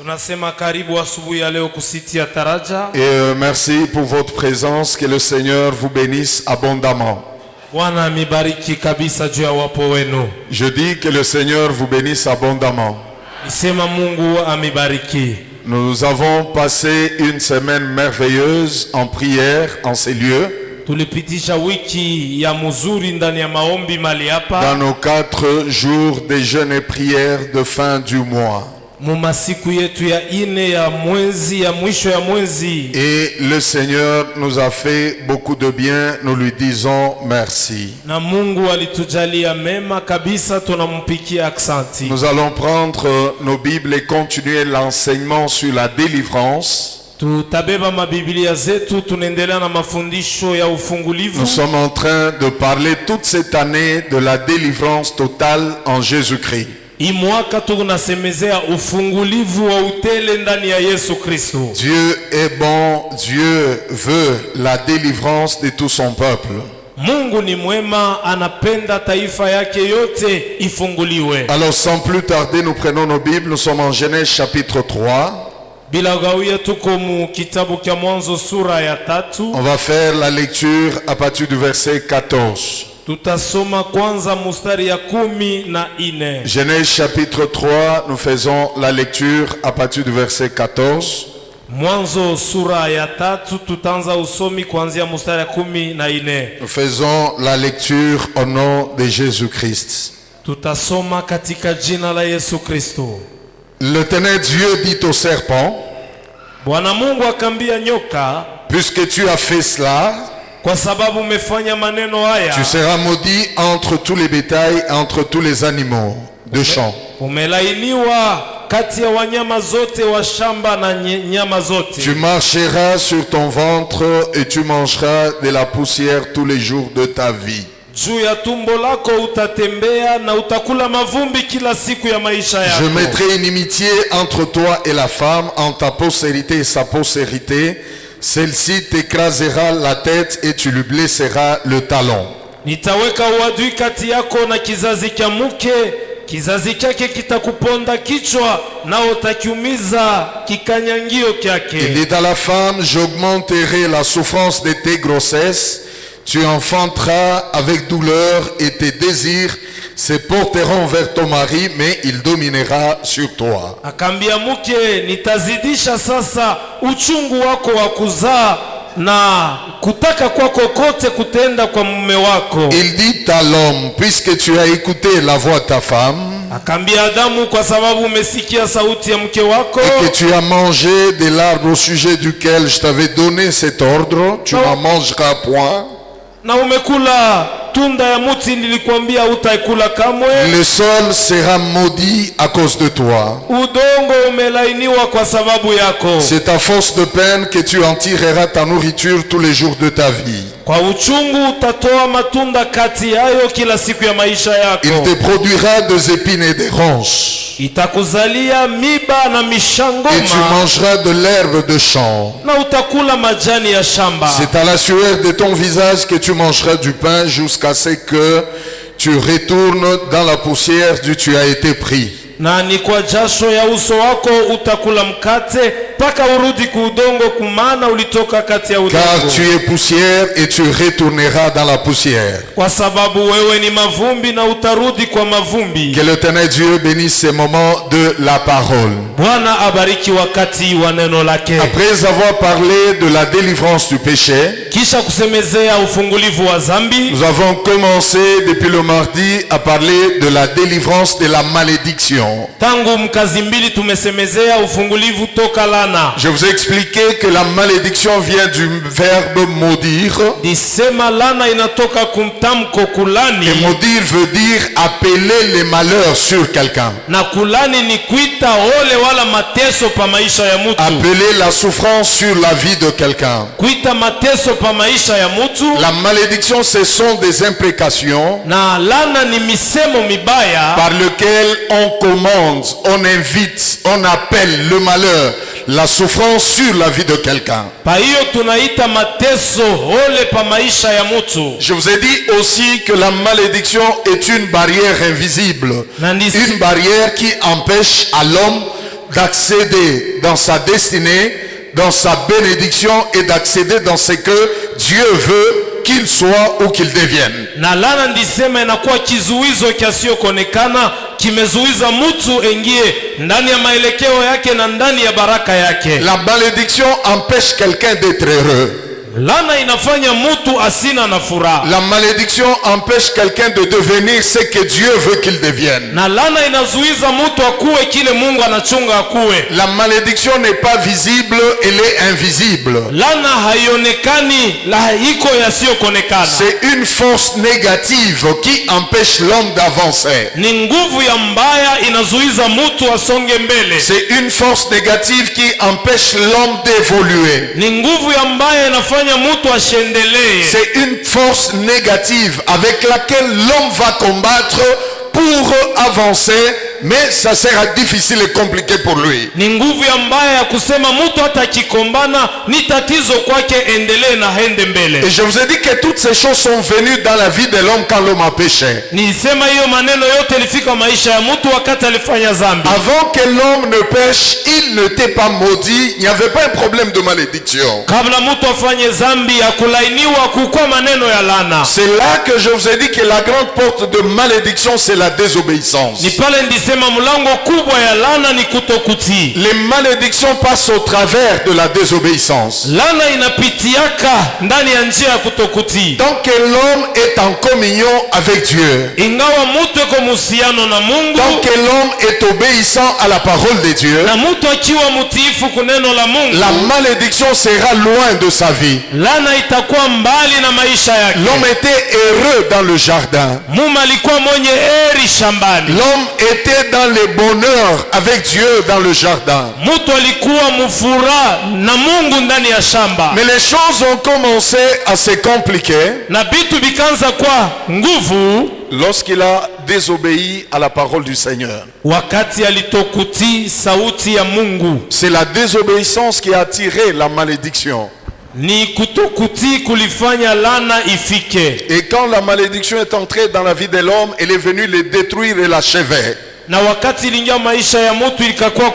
Et merci pour votre présence. Que le Seigneur vous bénisse abondamment. Je dis que le Seigneur vous bénisse abondamment. Nous avons passé une semaine merveilleuse en prière en ces lieux. Dans nos 4 jours de jeûne et prière de fin du mois. Et le Seigneur nous a fait beaucoup de bien, nous lui disons merci. Nous allons prendre nos Bibles et continuer l'enseignement sur la délivrance. Nous sommes en train de parler toute cette année de la délivrance totale en Jésus-Christ. Dieu est bon, Dieu veut la délivrance de tout son peuple. Alors sans plus tarder, nous prenons nos Bibles, nous sommes en Genèse chapitre 3. On va faire la lecture à partir du verset 14. Genèse chapitre 3, nous faisons la lecture à partir du verset 14. Nous faisons la lecture au nom de Jésus-Christ. L'Éternel Dieu dit au serpent: puisque tu as fait cela, tu seras maudit entre tous les bétails, entre tous les animaux de champ. Tu marcheras sur ton ventre et tu mangeras de la poussière tous les jours de ta vie. Je mettrai une inimitié entre toi et la femme, entre ta postérité et sa postérité. Celle-ci t'écrasera la tête et tu lui blesseras le talon. Nitaweka uadui kati yako na kizazi cha mke, kizazi chake kitakuponda kichwa na utakiumiza kikanyangio kyake. Il dit à la femme: j'augmenterai la souffrance de tes grossesses, tu enfanteras avec douleur et tes désirs se porteront vers ton mari, mais il dominera sur toi. Akambia mke, nitazidisha sasa uchungu wako wa kuzaa na kutaka kwako kote kutenda kwa mume wako. Il dit à l'homme: puisque tu as écouté la voix de ta femme, akambia Adamu, kwa sababu umesikia sauti ya mke wako, et que tu as mangé de l'arbre au sujet duquel je t'avais donné cet ordre, tu n'en mangeras point. Na umekula tunda ya muti nilikwambia utaikula kamwe. Le sol sera maudit à cause de toi. Udongo umelainiwa kwa sababu yako. C'est à force de peine que tu en tireras ta nourriture tous les jours de ta vie. Kwa uchungu utatoa matunda kati yayo kila siku ya maisha yako. Il te produira des épines et des ronces. Itakuzalia miba na mishangoma. Et tu mangeras de l'herbe de champ. Na utakula majani ya shamba. C'est à la sueur de ton visage que tu mangeras du pain jusqu'à ce que tu retournes dans la poussière d'où tu as été pris. Na ni kwa jasho ya uso wako utakula mkate paka urudi kuudongo, kumana ulitoka kati ya udongo. Car tu es poussière et tu retourneras dans la poussière. Kwa sababu wewe ni mavumbi na utarudi kwa mavumbi. Que l'Éternel Dieu bénisse ces moments de la parole. Bwana abariki wakati wa neno lake. Après avoir parlé de la délivrance du péché, kisha kusemezea ufungulivu wa zambi, nous avons commencé depuis le mardi à parler de la délivrance de la malédiction. Tangu mkazi mbili tumesemezea ufungulivu toka lana. Je vous ai expliqué que la malédiction vient du verbe maudire. Disema lana inatoka kumtamko kulani. Et maudire veut dire appeler les malheurs sur quelqu'un. Na kulani ni kuita ole wala mateso pa maisha ya mtu. Appeler la souffrance sur la vie de quelqu'un. Kuita mateso pa maisha ya mtu. La malédiction, ce sont des imprécations. Na lana ni misemo mibaya par lequel on commande, on invite, on appelle le malheur, la souffrance sur la vie de quelqu'un. Je vous ai dit aussi que la malédiction est une barrière invisible, une barrière qui empêche à l'homme d'accéder dans sa destinée, dans sa bénédiction et d'accéder dans ce que Dieu veut qu'il soit ou qu'il devienne. Na laana ndisema inakuwa kizuizo kisioonekana kimezuiza mtu ingie ndani ya maelekeo yake na ndani ya baraka yake. La malédiction empêche quelqu'un d'être heureux. Laana inafanya mtu asina na furaha. La malédiction empêche quelqu'un de devenir ce que Dieu veut qu'il devienne. Na laana inazuiza mtu akuwe kile Mungu anachunga akuwe. La malédiction n'est pas visible, elle est invisible. Laana haionekani, la iko yasiyoonekana. C'est une force négative qui empêche l'homme d'avancer. Ni nguvu ya mbaya inazuiza mtu asonge mbele. C'est une force négative qui empêche l'homme d'évoluer. Ni nguvu ya mbaya inafanya c'est une force négative avec laquelle l'homme va combattre pour avancer, mais ça sera difficile et compliqué pour lui. Ni nguvu ya mbaya ya kusema mtu hata kikombana ni tatizo kwake endelee na hende mbele. Et je vous ai dit que toutes ces choses sont venues dans la vie de l'homme quand l'homme a péché. Nilisema hiyo maneno yote ilifika maisha ya mtu wakati alifanya dhambi. Avant que l'homme ne pêche, il n'était pas maudit, il n'y avait pas un problème de malédiction. Kabla mtu afanye dhambi ya kulainiwa kukua maneno ya laana. C'est là que je vous ai dit que la grande porte de malédiction c'est la désobéissance. Ni pale ndisema mlango kubwa ya laana ni kutokutii. Les malédictions passent au travers de la désobéissance. Laana inapitiaka ndani ya njia ya kutokutii. Tant que l'homme est en communion avec Dieu. Ingawa mtu yuko muhusiano na Mungu. Tant que l'homme est obéissant à la parole de Dieu. Na mtu akiwa mtiifu kuneno la Mungu. La malédiction sera loin de sa vie. Laana itakuwa mbali na maisha yake. L'homme était heureux dans le jardin. Mume alikuwa mwenye heri shambani. L'homme était dans le bonheur avec Dieu dans le jardin. Mtu alikuwa mfuraha na Mungu ndani ya shamba. Mais les choses ont commencé à se compliquer. Na bitu bikanza kwa nguvu lorsqu'il a désobéi à la parole du Seigneur. Wakati alitokutii sauti ya Mungu. C'est la désobéissance qui a attiré la malédiction. Ni kutokutii kulifanya laana ifike. Et quand la malédiction est entrée dans la vie de l'homme, elle est venue le détruire et l'achever. Na wakati ilingia maisha ya mtu ilikakuwa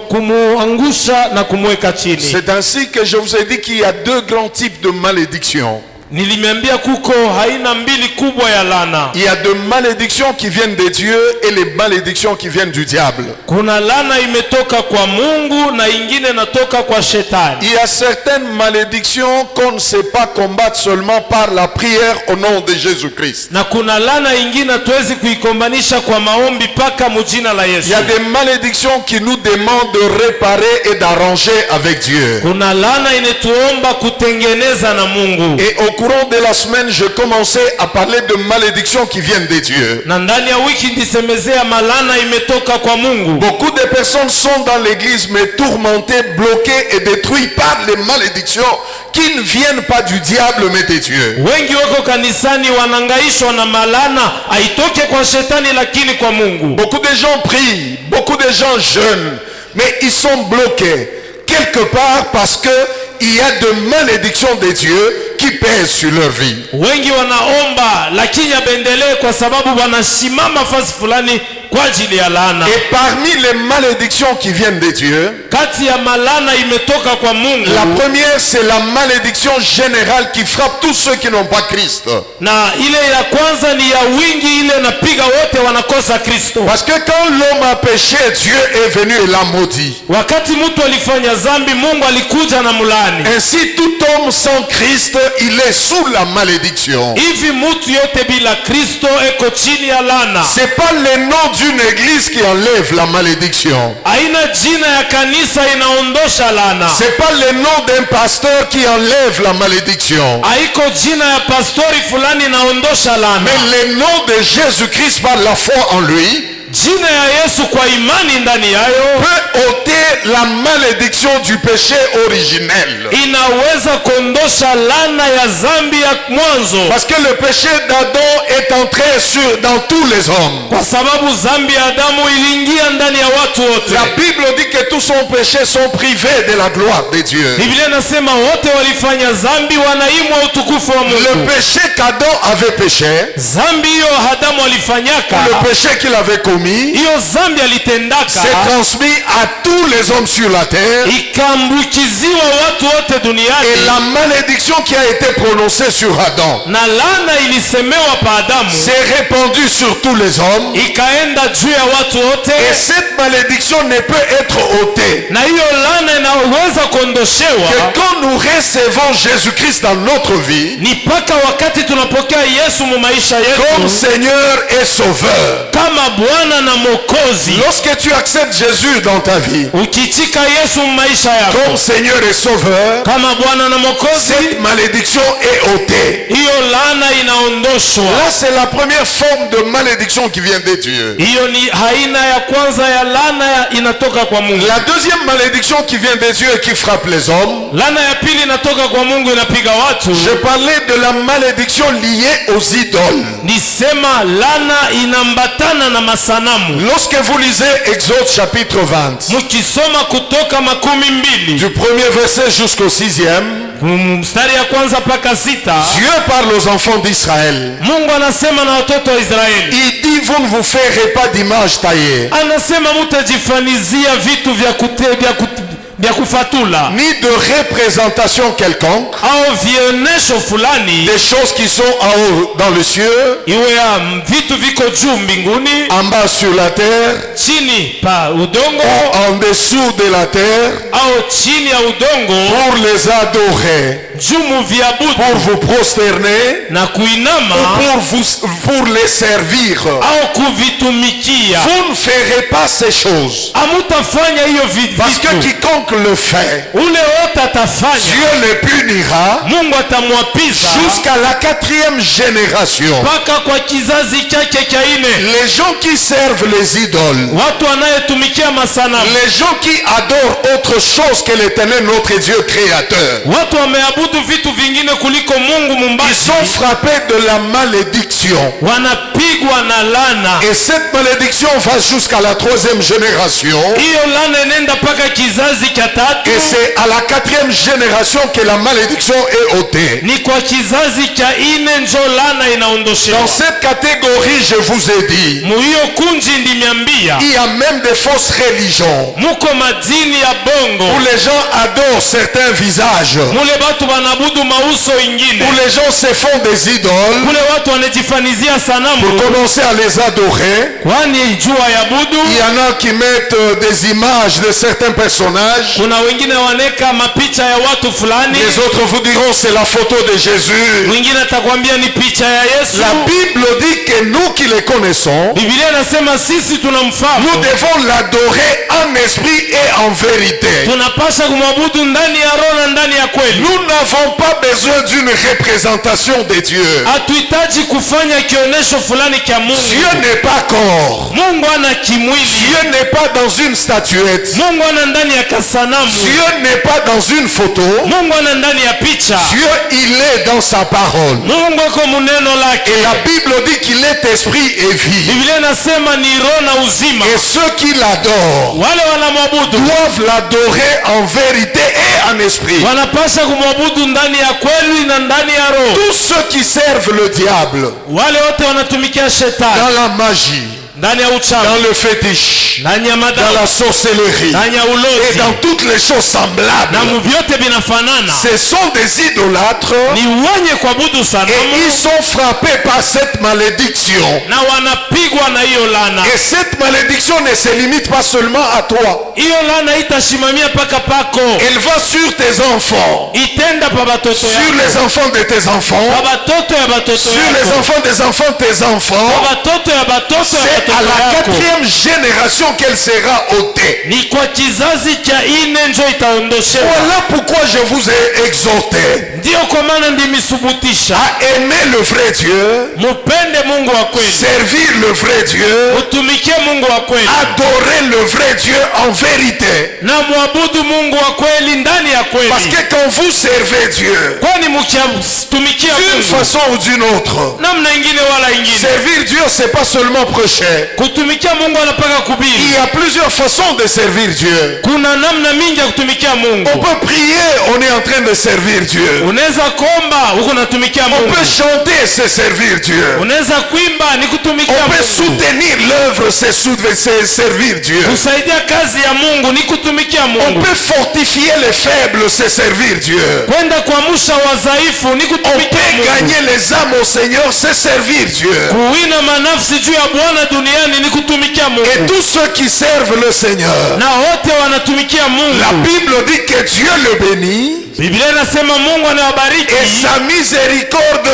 kumuangusha na kumweka chini. C'est ainsi que je vous ai dit qu'il y a deux grands types de malédictions. Nilimeambia kuko haina mbili kubwa ya laana. Il y a des malédictions qui viennent de Dieu et les malédictions qui viennent du diable. Kuna laana imetoka kwa Mungu na ingine natoka kwa shetani. Il y a certaines malédictions qu'on ne sait pas combattre seulement par la prière au nom de Jésus-Christ. Na kuna laana ingine tuwezi kuikombanisha kwa maombi paka mujina la Yesu. Il y a des malédictions qui nous demandent de réparer et d'arranger avec Dieu. Kuna laana inetuomba kutengeneza na Mungu. Et au courant de la semaine, je commençais à parler de malédictions qui viennent de Dieu. Na ndani ya wiki ndisemezea malana imetoka kwa Mungu. Beaucoup de personnes sont dans l'église mais tourmentées, bloquées et détruites par les malédictions qui ne viennent pas du diable mais de Dieu. Wengi wako kanisani wanangaishwa na malana haitoke kwa shetani lakini kwa Mungu. Beaucoup de gens prient, beaucoup de gens jeûnent, mais ils sont bloqués quelque part parce que il y a de malédictions de Dieu qui pèsent sur leur vie. Wengi wanaomba lakini abendelee kwa sababu wanasimama fasi fulani kwa ajili ya laana. Et parmi les malédictions qui viennent de Dieu, kati ya malana imetoka kwa Mungu. La première c'est la malédiction générale qui frappe tous ceux qui n'ont pas Christ. Na ile ya kwanza ni ya wingi ile napiga wote wanakosa Kristo. Parce que quand l'homme a péché, Dieu est venu et l'a maudit. Wakati mtu alifanya dhambi Mungu alikuja na mulani. Ainsi tout homme sans Christ, il est sous la malédiction. Hivi mtu yote bila Kristo eko chini ya laana. C'est pas le nom d'une église qui enlève la malédiction. Haina jina ya kanisa inaondosha laana. C'est pas le nom d'un pasteur qui enlève la malédiction. Haiko jina ya pastori fulani inaondosha laana. Mais le nom de Jésus-Christ par la foi en lui jina ya Yesu kwa imani ndani yayo peut ôter la malédiction du péché originel. inaweza kuondosha laana ya dhambi ya mwanzo, Parce que le péché d'Adam est entré dans tous les hommes. kwa sababu dhambi ya Adamu iliingia ndani ya watu wote. La Bible dit que tous son péchés sont privés de la gloire de Dieu. Biblia inasema wote walifanya dhambi, wanaimwa utukufu wa Mungu. Le péché qu'Adam avait péché, Dhambi hiyo Adamu alifanyaka, le péché qu'il avait commis, hiyo dhambi alitendaka, s'est transmis à tous les hommes sur la terre. ikambukiziwa watu wote duniani, Et la malédiction qui a été prononcée sur Adam na laana ilisemewa pa Adamu s'est répandue sur tous les hommes. ikaenda juu ya watu wote, Et cette malédiction ne peut être ôtée na hiyo laana inaweza kuondoshewa que quand nous recevons Jésus-Christ dans notre vie ni paka wakati tunapokea Yesu mu maisha comme yetu Seigneur et Sauveur. kama Bwana na Mwokozi. Lorsque tu acceptes Jésus dans ta vie Ukichika Yesu mu maisha comme yako Seigneur et Sauveur, kama Bwana na Mwokozi, cette malédiction est ôtée. hiyo laana inaondoshwa. Là, c'est la première forme de malédiction qui vient de Dieu. Hiyo ni aina ya kwanza ya laana inatoka kwa Mungu. La deuxième malédiction qui vient de Dieu et qui frappe les hommes, Laana ya pili inatoka kwa Mungu inapiga watu. je parlais de la malédiction liée aux idoles. Nisema laana inambatana na masanamu. Lorsque vous lisez Exode chapitre 20, Mukisoma Kutoka 12 du premier verset jusqu'au 6e, mstari ya kwanza mpaka 6, Dieu parle aux enfants d'Israël. Mungu anasema na watoto wa Israeli, Il dit, vous ne vous ferez pas d'image taillée, anasema mutajifanizia vitu vya kufatula ni de représentation quelconque, au vionesho fulani, des choses qui sont en haut dans le ciel, iwe ya vitu viko juu mbinguni, en bas sur la terre, chini pa udongo, ou en dessous de la terre, au chini ya udongo, pour les adorer, juu pour muviabudu vous prosterner, na kuinama pour les servir. au kuvitumikia. Vous ne ferez pas ces choses. Amutafanya hiyo Parce que vitu, quiconque le fait, ule wote atafanya, Dieu le punira Mungu atamwapiza jusqu'à la 4e génération. mpaka kwa kizazi chake cha ine. Les gens qui servent les idoles, Watu wanayetumikia masanamu, les gens qui adorent autre chose que l'Éternel notre Dieu créateur, watu wameabudu vitu vingine kuliko Mungu ils mumbaji, sont frappés de la malédiction. wanapigwa na laana. Et cette malédiction va jusqu'à la 3e génération. Hiyo laana inaenda mpaka kizazi cha tatu, Et c'est à la 4e génération que la malédiction est ôtée. ni kwa kizazi cha ine njo laana Dans inaondoshewa. cette catégorie, je vous ai dit, Muhiyo kunji ndimiambia il y a même des fausses religions muko madini ya où bongo, les gens adorent certains visages, mule batu banabudu mauso ingine, où les gens se font des idoles kule watu wanajifanizia sanamu pour commencer à les adorer. kwani jua ya budu. Il y en a qui mettent des images de certains personnages. Kuna wengine waneka mapicha ya watu fulani, Les autres vous diront c'est la photo de Jésus. mwingine atakwambia ni picha ya Yesu. La Bible dit que nous qui les connaissons, Biblia inasema sisi nous tunamfahamu, devons l'adorer en esprit et en vérité. tunapasha kumwabudu ndani ya roho na ndani ya kweli. Nous n'avons pas besoin d'une représentation de Dieu. Hatuhitaji kufanya kionesho fulani cha Mungu. Dieu n'est pas corps. Mungu ana kimwili, Dieu n'est pas dans une statuette. Mungu ana ndani ya kasanamu, Dieu n'est pas dans une photo. Mungu ana ndani ya picha. Dieu, il est dans sa parole. Mungu ako muneno lake. Et la Bible dit qu'il est esprit et vie. Biblia inasema ni roho na uzima. Et ceux qui l'adorent Wale wanamwabudu doivent l'adorer en vérité et en esprit. wanapasha kumwabudu ndani ya kweli na ndani ya roho. Tous ceux qui servent le diable Wale wote wanatumikia shetani dans la magie, ndani ya uchawi, dans le fétiche, ndani ya dans madawa, la sorcellerie ndani ya et ulozi dans toutes les choses semblables, na muvyote vinafanana, ce sont des idolâtres ni wenye kuabudu et sanamu ils sont frappés par cette malédiction. na wanapigwa na hiyo laana. Et cette malédiction ne se limite pas seulement à toi. Hiyo laana itashimamia paka pako, Elle va sur tes enfants, itenda pa batoto sur yako, les enfants de tes enfants, pa batoto ya batoto sur les yako, enfants des enfants de tes enfants. pa batoto ya batoto ya C'est batoto à la quatrième génération qu'elle sera ôtée. Ni kwa kizazi cha ine njo itaondoshewa. Voilà pourquoi je vous ai exhorté Ndio kwa maana ndimisubutisha à aimer le vrai Dieu, mupende Mungu wa kweli, servir le vrai Dieu, mutumikie Mungu wa kweli, adorer le vrai Dieu en vérité. na muabudu Mungu wa kweli ndani ya kweli. Parce que quand vous servez Dieu, Kwani mukitumikia d'une Mungu façon ou d'une autre, namna ingine wala ingine, servir Dieu, c'est pas seulement prêcher. kutumikia Mungu anapaka Il kubiri. y a plusieurs façons de servir Dieu. Kuna namna mingi ya kutumikia Mungu. On peut prier, on est en train de servir Dieu. Unaweza komba huko natumikia On Mungu. peut chanter, c'est servir Dieu. Unaweza kuimba ni kutumikia On peut Mungu. soutenir l'œuvre, c'est servir Dieu. Kusaidia kazi ya Mungu ni kutumikia On Mungu. peut fortifier les faibles, c'est servir Dieu. Kwenda kuamsha wadhaifu ni On kutumikia peut Mungu. gagner les âmes au Seigneur, c'est servir Dieu. Kuwina manafsi juu ya Bwana duniani ni kutumikia Et Mungu. tous ceux qui servent le Seigneur, Na wote wanatumikia Mungu. la Bible dit que Dieu le bénit Biblia inasema Mungu anawabariki et sa miséricorde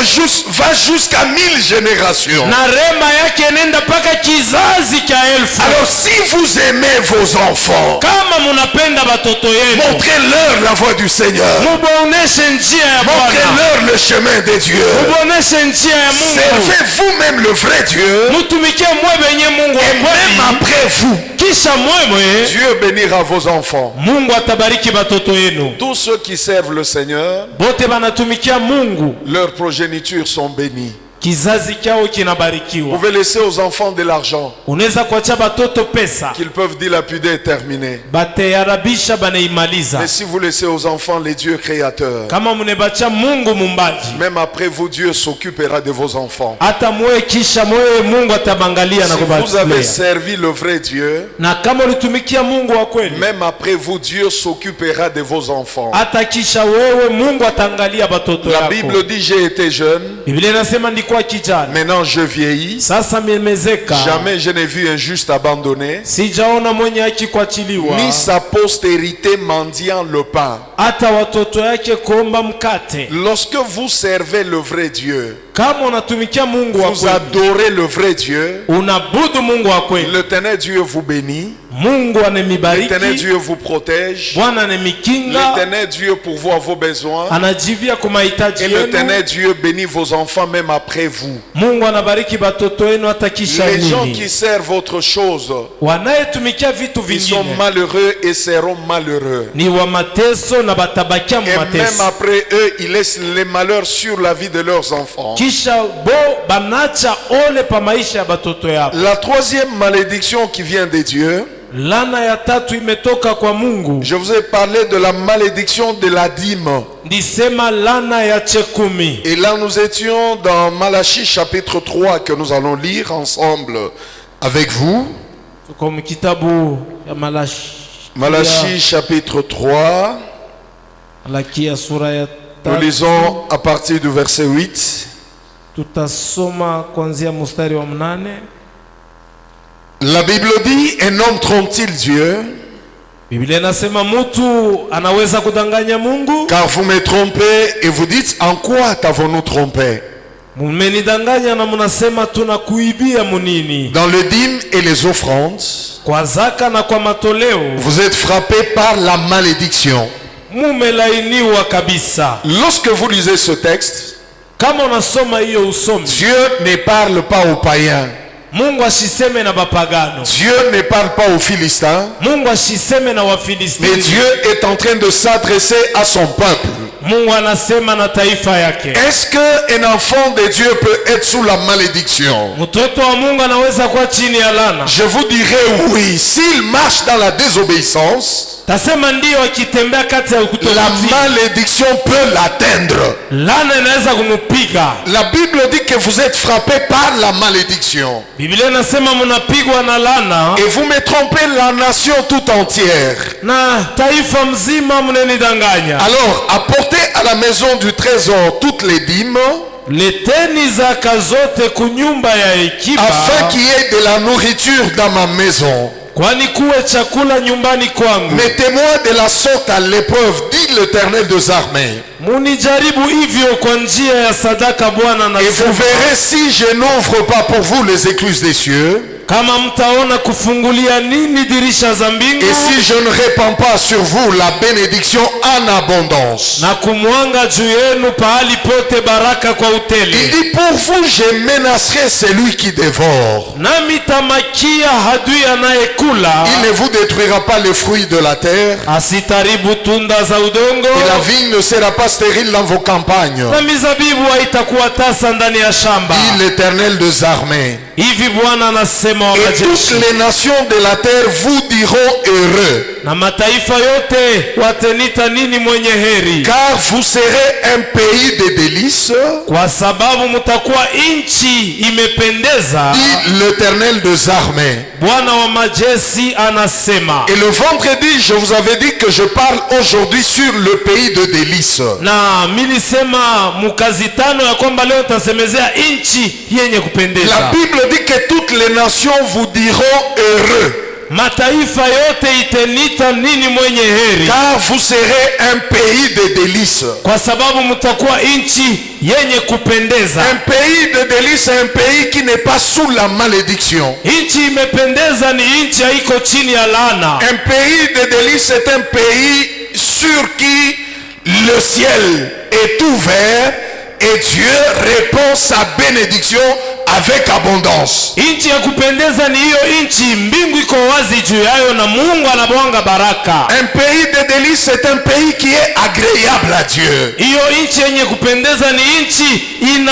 va jusqu'à 1000 générations. na rema yake nenda mpaka kizazi cha 1000. Alors si vous aimez vos enfants, Kama munapenda batoto yenu, montrez-leur la voie du Seigneur. muboneshe njia ya Bwana. Montrez-leur le chemin de Dieu. Muboneshe njia ya Mungu. Servez vous-même le vrai Dieu. Mutumikie mwe benye Mungu wa Et même kweli. après vous, Kisha mwemwe Dieu bénira vos enfants. Mungu atabariki batoto yenu. Tous ceux qui servent le Seigneur, Bote banatumikia Mungu, leurs progénitures sont bénies. kizazi kyao Vous kinabarikiwa. pouvez laisser aux enfants de l'argent Unaweza kuacha batoto pesa qu'ils peuvent dilapider et terminer. bateyarabisha banaimaliza. Mais si vous laissez aux enfants les dieux créateurs, Kama munebacha Mungu mumbaji, même après vous, Dieu s'occupera de vos enfants. hata mwe kisha mwe Mungu atabangalia na Si vous avez kubatilea. servi le vrai Dieu, Na kama ulitumikia Mungu wa kweli, même après vous, Dieu s'occupera de vos enfants. hata kisha wewe Mungu ataangalia batoto La yako. Bible dit, j'ai été jeune, Biblia inasema ndikuwa kijana, maintenant je vieillis. sasa nimezeka. Jamais je n'ai vu un juste abandonné, Sijaona mwenye haki kuachiliwa, ni sa postérité mendiant le pain. hata watoto yake kuomba mkate. Lorsque vous servez le vrai Dieu, Kama unatumikia Mungu wa vous kweli, adorez le vrai Dieu, unabudu Mungu wa kweli, l'éternel Dieu vous bénit, Mungu l'éternel anemibariki, Dieu vous protège, Bwana anemikinga, l'éternel Dieu pourvoit vos besoins, anajibia kwa mahitaji et l'éternel yenu. Dieu bénit vos enfants même après vous. Mungu anabariki batoto yenu hata kisha Les gens nini. qui servent autre chose, Wanayetumikia vitu ils sont vingine malheureux et seront malheureux. ni wa mateso na batabakia mu Et même mateso. après eux, ils laissent les malheurs sur la vie de leurs enfants. Kisha bo banacha ole pa maisha ya batoto yao. La troisième malédiction qui vient de Dieu, Lana ya tatu imetoka kwa Mungu. je vous ai parlé de la malédiction de la dîme. Ndisema lana ya chekumi. Et là, nous étions dans Malachie chapitre 3 que nous allons lire ensemble avec vous. Tuko mu kitabu ya Malachie chapitre 3, Malakia sura ya nous tatu. lisons à partir du verset 8. Tutasoma kuanzia mstari wa 8. La Bible dit, un homme trompe-t-il Dieu? Biblia inasema mtu anaweza kudanganya Mungu? Car vous me trompez et vous dites, en quoi t'avons-nous trompé? Mumenidanganya na munasema tunakuibia munini? Dans le dîme et les offrandes, Kwa zaka na kwa matoleo vous êtes frappés par la malédiction. mumelainiwa kabisa. Lorsque vous lisez ce texte, Kama unasoma hiyo usomi, Dieu ne parle pas aux païens. Mungu ashiseme na bapagano, Dieu ne parle pas aux Philistins. Mungu ashiseme na Mais Wafilistini. Dieu est en train de s'adresser à son peuple. Mungu anasema na taifa yake. Est-ce qu'un enfant de Dieu peut être sous la malédiction? Mtoto wa Mungu anaweza kuwa chini ya lana? Je vous dirais oui. S'il marche dans la désobéissance, Tasema ndio, akitembea kati ya la kutokutii, malédiction peut l'atteindre. lana inaweza kumupiga. La Bible dit que vous êtes frappés par la malédiction. Biblia inasema mnapigwa na lana Et vous me trompez la nation tout entière. na taifa mzima mnenidanganya. Alors, apportez à la maison du trésor toutes les dîmes, Leteni zaka zote kunyumba ya hekima, afin qu'il y ait de la nourriture dans ma maison. kwani kuwe chakula nyumbani kwangu. Mettez-moi de la sorte à l'épreuve, dit l'Éternel des armées. Munijaribu hivyo kwa njia ya sadaka, Bwana Et vous anasema, verrez si je n'ouvre pas pour vous les écluses des cieux, Kama mtaona kufungulia nini dirisha za mbingu, et si je ne répands pas sur vous la bénédiction en abondance. na kumwanga juu yenu pahali pote baraka kwa Il utele, dit, pour vous je menacerai celui qui dévore. nami tamakia hadui anayekula, Il ne vous détruira pas les fruits de la terre, asitaribu tunda za udongo, et la vigne ne sera pas stérile dans vos campagnes, na mizabibu haitakuwa tasa ndani ya shamba. dit l'Éternel des armées. Hivi Bwana anasema wa Et toutes majeshi, les nations de la terre vous diront heureux, na mataifa yote watenita nini mwenye heri, car vous serez un pays de délices, kwa sababu mtakuwa nchi imependeza. dit l'Éternel des armées. Bwana wa majeshi anasema. Et le vendredi, je vous avais dit que je parle aujourd'hui sur le pays de délices. Na milisema mukazi tano ya kwamba leo tasemezea nchi yenye La kupendeza. Bible dit que toutes les nations vous diront heureux, Mataifa yote itenita nini mwenye heri, car vous serez un pays de délices. kwa sababu mtakuwa nchi yenye kupendeza. Un pays de délices, un pays qui n'est pas sous la malédiction. Nchi imependeza ni nchi haiko chini ya laana. Un pays de délices, c'est un pays sur qui le ciel est ouvert et Dieu répond sa bénédiction avec abondance. Nchi ya kupendeza ni hiyo nchi, mbingu iko wazi juu yayo na Mungu anabwanga baraka. Un pays de délices, c'est un pays qui est agréable à Dieu. Hiyo nchi yenye kupendeza ni nchi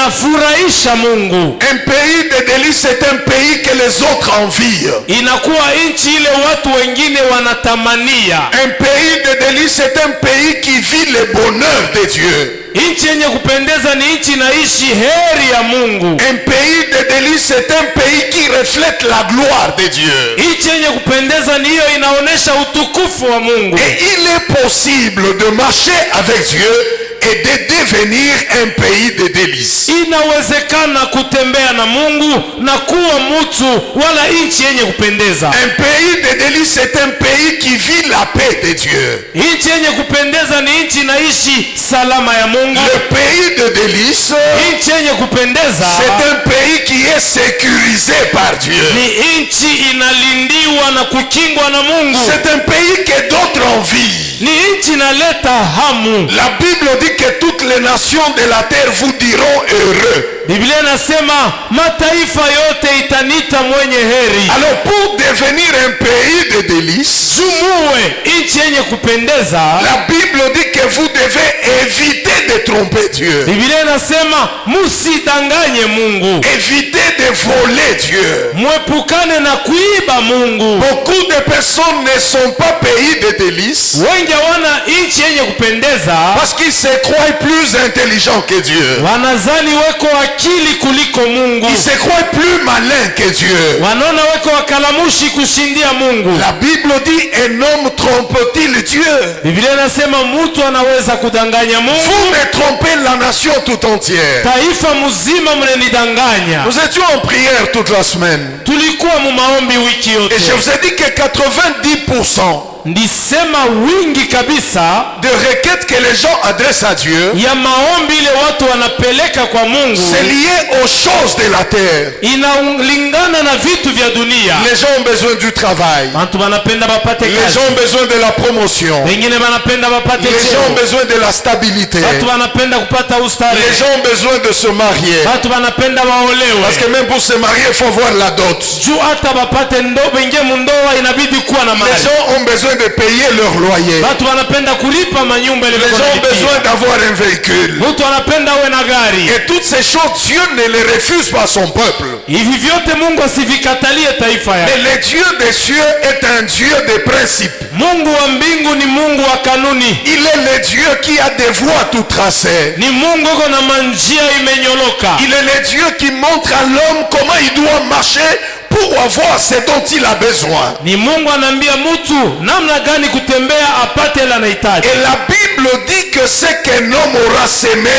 inafurahisha Mungu. Un pays de délices, c'est un pays que les autres envient. Inakuwa nchi ile watu wengine wanatamania. Un pays de délices, c'est un pays qui vit le bonheur de Dieu. Nchi yenye kupendeza ni nchi inaishi heri ya Mungu. Un pays de délices, c'est un pays qui reflète la gloire de Dieu. Nchi yenye kupendeza ni hiyo inaonesha utukufu wa Mungu. Et il est possible de marcher avec Dieu et de devenir un pays de délices. Inawezekana kutembea na Mungu na kuwa mtu wala nchi yenye kupendeza. Un pays de délices, c'est un pays qui vit la paix de Dieu. Nchi yenye kupendeza ni nchi inaishi salama ya Mungu. Le pays de délices, Nchi yenye kupendeza c'est un pays qui est sécurisé par Dieu. ni nchi inalindiwa na kukingwa na Mungu. C'est un pays que d'autres envient. Ni nchi inaleta hamu. La Bible dit que toutes les nations de la terre vous diront heureux. Biblia inasema mataifa yote itanita mwenye heri. Alors pour devenir un pays de délices, Zumuwe nchi yenye kupendeza. la Bible dit que vous devez éviter de tromper Dieu. Biblia inasema musidanganye Mungu. Éviter de voler Dieu. Mwepukane na kuiba Mungu. Beaucoup de personnes ne sont pas pays de délices Wengi wana nchi yenye kupendeza parce qu'ils se croient plus intelligents que Dieu. wanazani weko akili kuliko Mungu. Ils se croient plus malins que Dieu. Wanaona weko wakalamushi kushindia Mungu. La Bible dit, un homme trompe-t-il Dieu? Biblia inasema mtu anaweza kudanganya Mungu. Vous me trompez la nation tout entière. Taifa mzima mnanidanganya. Nous étions en prière toute la semaine. Tulikuwa mu maombi wiki yote. Et je vous ai dit que 90% Ndisema wingi kabisa de requêtes que les gens adressent à Dieu, ya maombi ile watu wanapeleka kwa Mungu c'est lié aux choses de la terre. inalingana na vitu vya dunia. Les gens ont besoin du travail. Watu wanapenda bapate Les kazi. gens ont besoin de la promotion. Wengine wanapenda bapate Les gens ont cheo. besoin de la stabilité. Watu wanapenda kupata Les ustare. gens ont besoin de se marier. Watu wanapenda waolewe. Parce que même pour se marier, il faut avoir la dot. Juu hata bapate ndoa, wengie mundoa inabidi kuwa na Les mali. gens ont besoin de payer leur loyer. Watu wanapenda kulipa manyumba ile Les gens ont besoin d'avoir un véhicule. Mtu anapenda uwe na gari. Et toutes ces choses, Dieu ne les refuse pas à son peuple. Hivi vyote Mungu asivikatalie taifa Mais yake. le Dieu des cieux est un Dieu de principes. Mungu wa mbingu ni Mungu wa kanuni. Il est le Dieu qui a des voies tout tracées. Ni Mungu uko na manjia imenyoloka. Il est le Dieu qui montre à l'homme comment il doit marcher pour avoir ce dont il a besoin. Ni Mungu anaambia mtu namna gani kutembea apate ile anahitaji. Et la Bible dit que ce qu'un homme aura semé,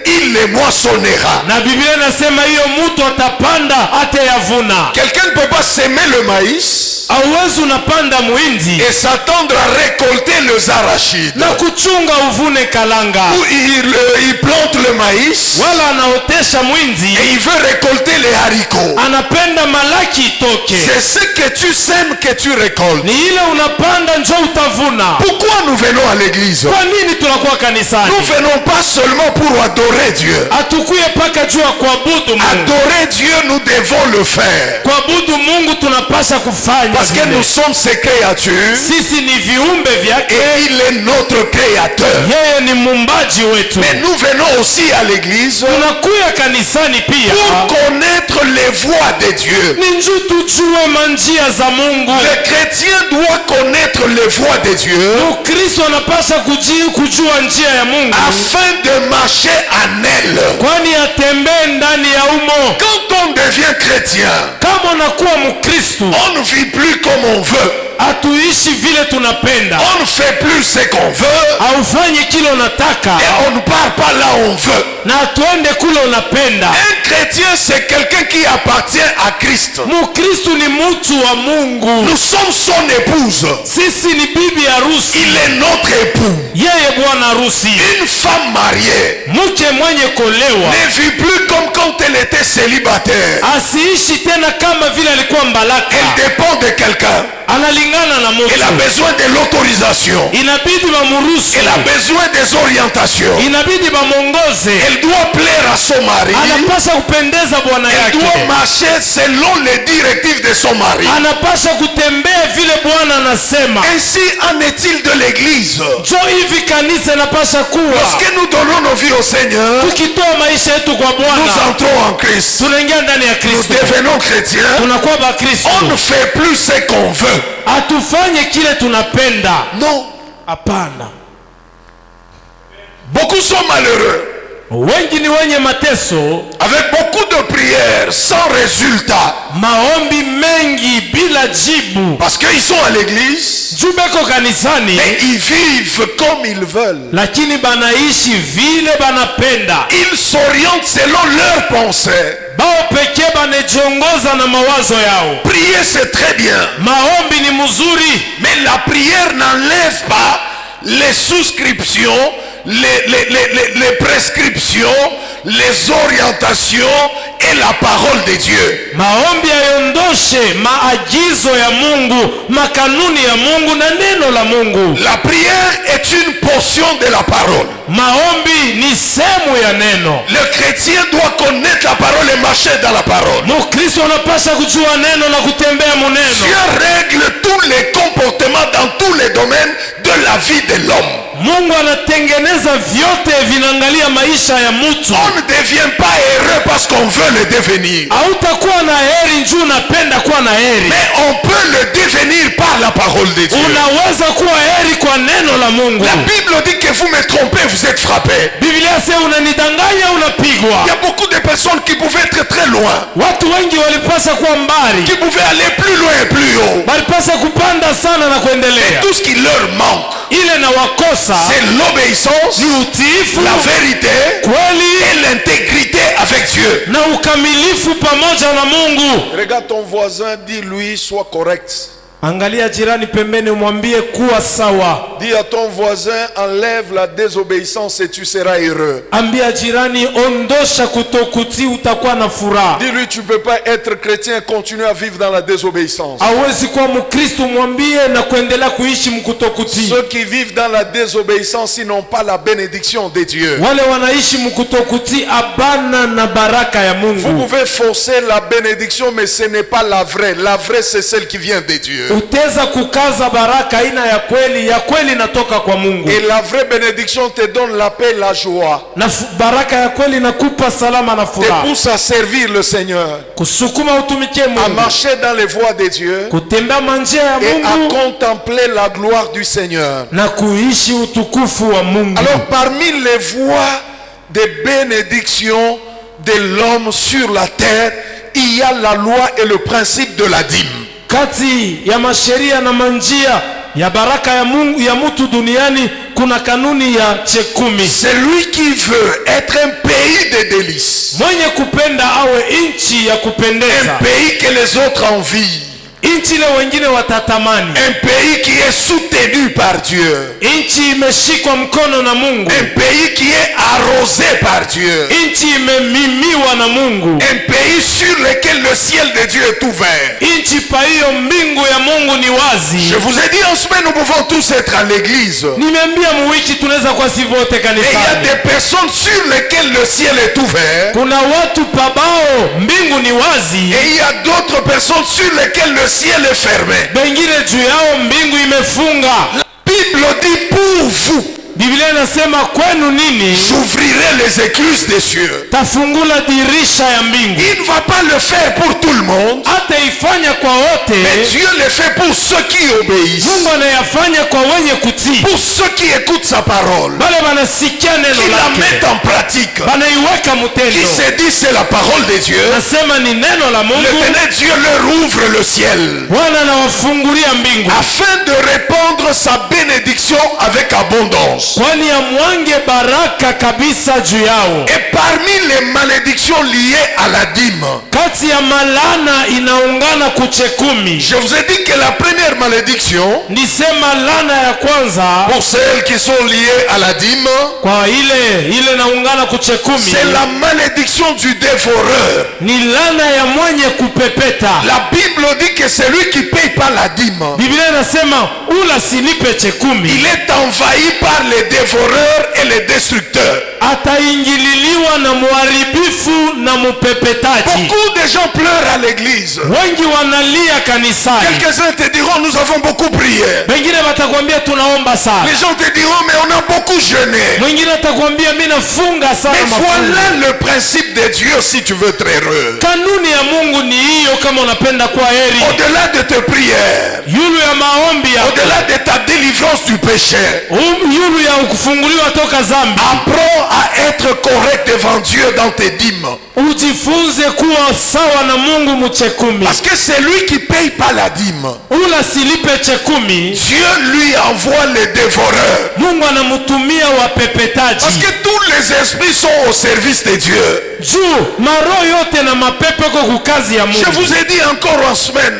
il le moissonnera. Na Biblia inasema hiyo mtu atapanda atayavuna. Quelqu'un ne peut pas semer le maïs Hauwezi unapanda muhindi et s'attendre à récolter les arachides. na kuchunga uvune kalanga. Ou il plante le maïs Wala anaotesha muhindi et il veut récolter les haricots. anapenda malaki itoke. C'est ce que tu sèmes que tu récoltes. Ni ile unapanda njo utavuna. Pourquoi nous venons à l'église? Kwa nini tunakuwa kanisani? Nous venons pas seulement pour adorer Dieu. Hatukuye paka juu ya kuabudu Mungu. Adorer Dieu, nous devons le faire. Kuabudu Mungu tunapasha kufanya. Parce que nous sommes ses créatures. Sisi ni viumbe vyake. Et il est notre créateur. Yeye ni muumbaji wetu. Mais nous venons aussi à l'église Tunakuya kanisani pia pour connaître les voies de Dieu. ni njoo tujue manjia za Mungu. Le chrétien doit connaître les voies de Dieu Mkristo anapasha kujua njia ya Mungu afin de marcher en elle. kwani atembee ndani ya umo. Quand on devient chrétien, Kama unakuwa Mkristo, on ne vit plus comme on veut. hatuishi vile tunapenda. On ne fait plus ce qu'on veut. Haufanyi kile unataka Et on ne part pas là où on veut. na tuende kule unapenda. Un chrétien, c'est quelqu'un qui appartient à Christ. Mkristo ni mtu wa Mungu. Nous sommes son épouse. Sisi ni bibi harusi. Il est notre époux. Yeye bwana harusi. Une femme mariée Mke mwenye kolewa ne vit plus comme quand elle était célibataire. asiishi tena kama vile alikuwa mbalaka. Elle dépend de quelqu'un. Analingana na mtu. Elle a besoin de l'autorisation. Inabidi bamuruhusu. Elle a besoin des orientations. Inabidi bamongoze. Elle doit plaire à son mari. Anapasha kupendeza bwana Elle yake. doit marcher selon les directives de son mari. Anapasha kutembea vile Bwana anasema. Ainsi en est-il de l'église. Jo hivi kanisa inapasha kuwa. Lorsque nous donnons nos vies au Seigneur, Tukitoa maisha yetu kwa nous Bwana, entrons en Christ. tunaingia ndani ya Nous Kristo. devenons chrétiens. Tunakuwa Bakristo. On ne fait plus ce qu'on veut. Hatufanye kile tunapenda. Non. Hapana. Beaucoup sont malheureux. Wengi ni wenye mateso, Avec beaucoup de prières sans résultat. maombi mengi bila jibu. Parce qu'ils sont à l'église. Jubeko kanisani, Mais ils vivent comme ils veulent. lakini banaishi vile banapenda. Ils s'orientent selon leurs pensées. Bao pekee banejiongoza na mawazo yao. Prier c'est très bien. Maombi ni mzuri, Mais la prière n'enlève pas les souscriptions, les prescriptions, les orientations et la parole de Dieu. maombi hayondoshe maagizo ya Mungu, makanuni ya Mungu na neno la Mungu. La prière est une portion de la parole. Maombi ni sehemu ya neno. Le chrétien doit connaître la parole et marcher dans la parole. Mkristo anapasha kujua neno na kutembea muneno. Dieu règle tous les comportements dans tous les domaines de la vie de l'homme. Mungu anatengeneza vyote vinaangalia maisha ya mtu. On ne devient pas heureux parce qu'on veut le devenir. Hautakuwa na heri njoo unapenda kuwa na heri. Mais on peut le devenir par la parole de Dieu. Unaweza kuwa heri kwa neno la Mungu. La Bible dit que vous me trompez, vous êtes frappé. Biblia sema unanidanganya unapigwa. Il y a beaucoup de personnes qui pouvaient être très loin, Watu wengi walipasa kuwa mbali. qui pouvaient aller plus loin et plus haut. Walipasa kupanda sana na kuendelea. Tout ce qui leur manque, Ile na wakosa c'est l'obéissance, ni utiifu, la vérité kweli et l'intégrité avec Dieu. na ukamilifu pamoja na Mungu. Regarde ton voisin, dis-lui, sois correct. Angalia jirani pembeni, umwambie kuwa sawa. Dis à ton voisin, enlève la désobéissance et tu seras heureux. Ambia jirani, ondosha kutokutii, utakuwa na furaha. Dis-lui, tu ne peux pas être chrétien et continuer à vivre dans la désobéissance. Hawezi kuwa Mkristo, mwambie na kuendelea kuishi mkutokutii. Ceux qui vivent dans la désobéissance, ils n'ont pas la bénédiction de Dieu. Wale wanaishi mkutokutii abana na baraka ya Vous Mungu. pouvez forcer la bénédiction, mais ce n'est pas la vraie. La vraie, c'est celle qui vient de Dieu. Uteza kukaza baraka aina ya kweli inatoka kwa Mungu. Et la vraie bénédiction te donne la paix, la joie. Na baraka ya kweli inakupa salama na Te furaha. pousse à servir le Seigneur, Kusukuma utumikie à Mungu. marcher dans les voies de Dieu Kutembea manjia ya et à Mungu contempler la gloire du Seigneur. na kuishi utukufu wa Mungu. Alors, parmi les voies de bénédiction de l'homme sur la terre, il y a la loi et le principe de la dîme. Kati ya masheria na manjia ya baraka ya Mungu ya mtu duniani kuna kanuni ya chekumi. Celui qui veut être un pays de délices, Mwenye kupenda awe inchi ya kupendeza. un pays que les autres envient, Nchi ile wengine watatamani. Un pays qui est soutenu par Dieu. Nchi imeshikwa mkono na Mungu. Un pays qui est arrosé par Dieu. Nchi imemimiwa na Mungu. Un pays sur lequel le ciel de Dieu est ouvert. Nchi pa hiyo mbingu ya Mungu ni wazi. Je vous ai dit en semaine, nous pouvons tous être à l'église. Nimeambia mwiki tunaweza kwa si wote Et il y a kanisani. des personnes sur lesquelles le ciel est ouvert. Kuna watu pabao mbingu ni wazi. Et il y a d'autres personnes sur lesquelles le ciel est fermé. Bengine juu yao mbingu imefunga. La Bible dit pour vous, Biblia inasema kwenu nini? j'ouvrirai les écluses des cieux. Tafungula dirisha ya mbingu. Il ne va pas le faire pour tout le monde, Hata ifanya kwa wote. mais Dieu le fait pour ceux qui obéissent, Mungu anayafanya kwa wenye kutii. pour ceux qui écoutent sa parole, Wale wanasikia neno qui la lake. mettent en pratique, Wanaiweka qui mtendo. se disent c'est la parole de Dieu. Nasema ni neno la Mungu. L'éternel Dieu leur ouvre le ciel Bwana anawafungulia mbingu. afin de répandre sa bénédiction avec abondance. Kwani ya mwange baraka kabisa juu yao. Et parmi les malédictions liées à la dîme, Kati ya malana inaungana kuchekumi. je vous ai dit que la première malédiction, Nisema lana ya kwanza pour celles qui sont liées à la dîme, kwa ile naungana kuchekumi. c'est la malédiction du dévoreur. Ni lana ya mwenye kupepeta. La Bible dit que celui qui paye pas la dîme, Biblia inasema ula silipe chekumi. il est envahi par les dévoreurs et les destructeurs. Ataingililiwa na muharibifu na mupepetaji. Beaucoup de gens pleurent à l'église. Wengi wanalia kanisani. Quelques-uns te diront, nous avons beaucoup prié. Wengine watakwambia tunaomba sana. Les gens te diront, mais on a beaucoup jeûné. Mwingine atakwambia mimi nafunga sana Mais mafungo. voilà le principe de Dieu si tu veux être heureux. Kanuni ya Mungu ni hiyo kama unapenda kuwa heri. Au-delà de tes prières, Yulu ya maombi yako. au-delà de ta délivrance du péché, Yulu ya kufunguliwa toka zambi. apprends à être correct devant Dieu dans tes dîmes. Ujifunze kuwa sawa na Mungu mchekumi. Parce que c'est lui qui paye pas la dîme. Ula silipe chekumi. Dieu lui envoie les dévoreurs. Mungu anamutumia wapepetaji. Parce que tous les esprits sont au service de Dieu. Juu maroho yote na mapepe kwa kukazi ya Je Mungu. vous ai dit encore en semaine,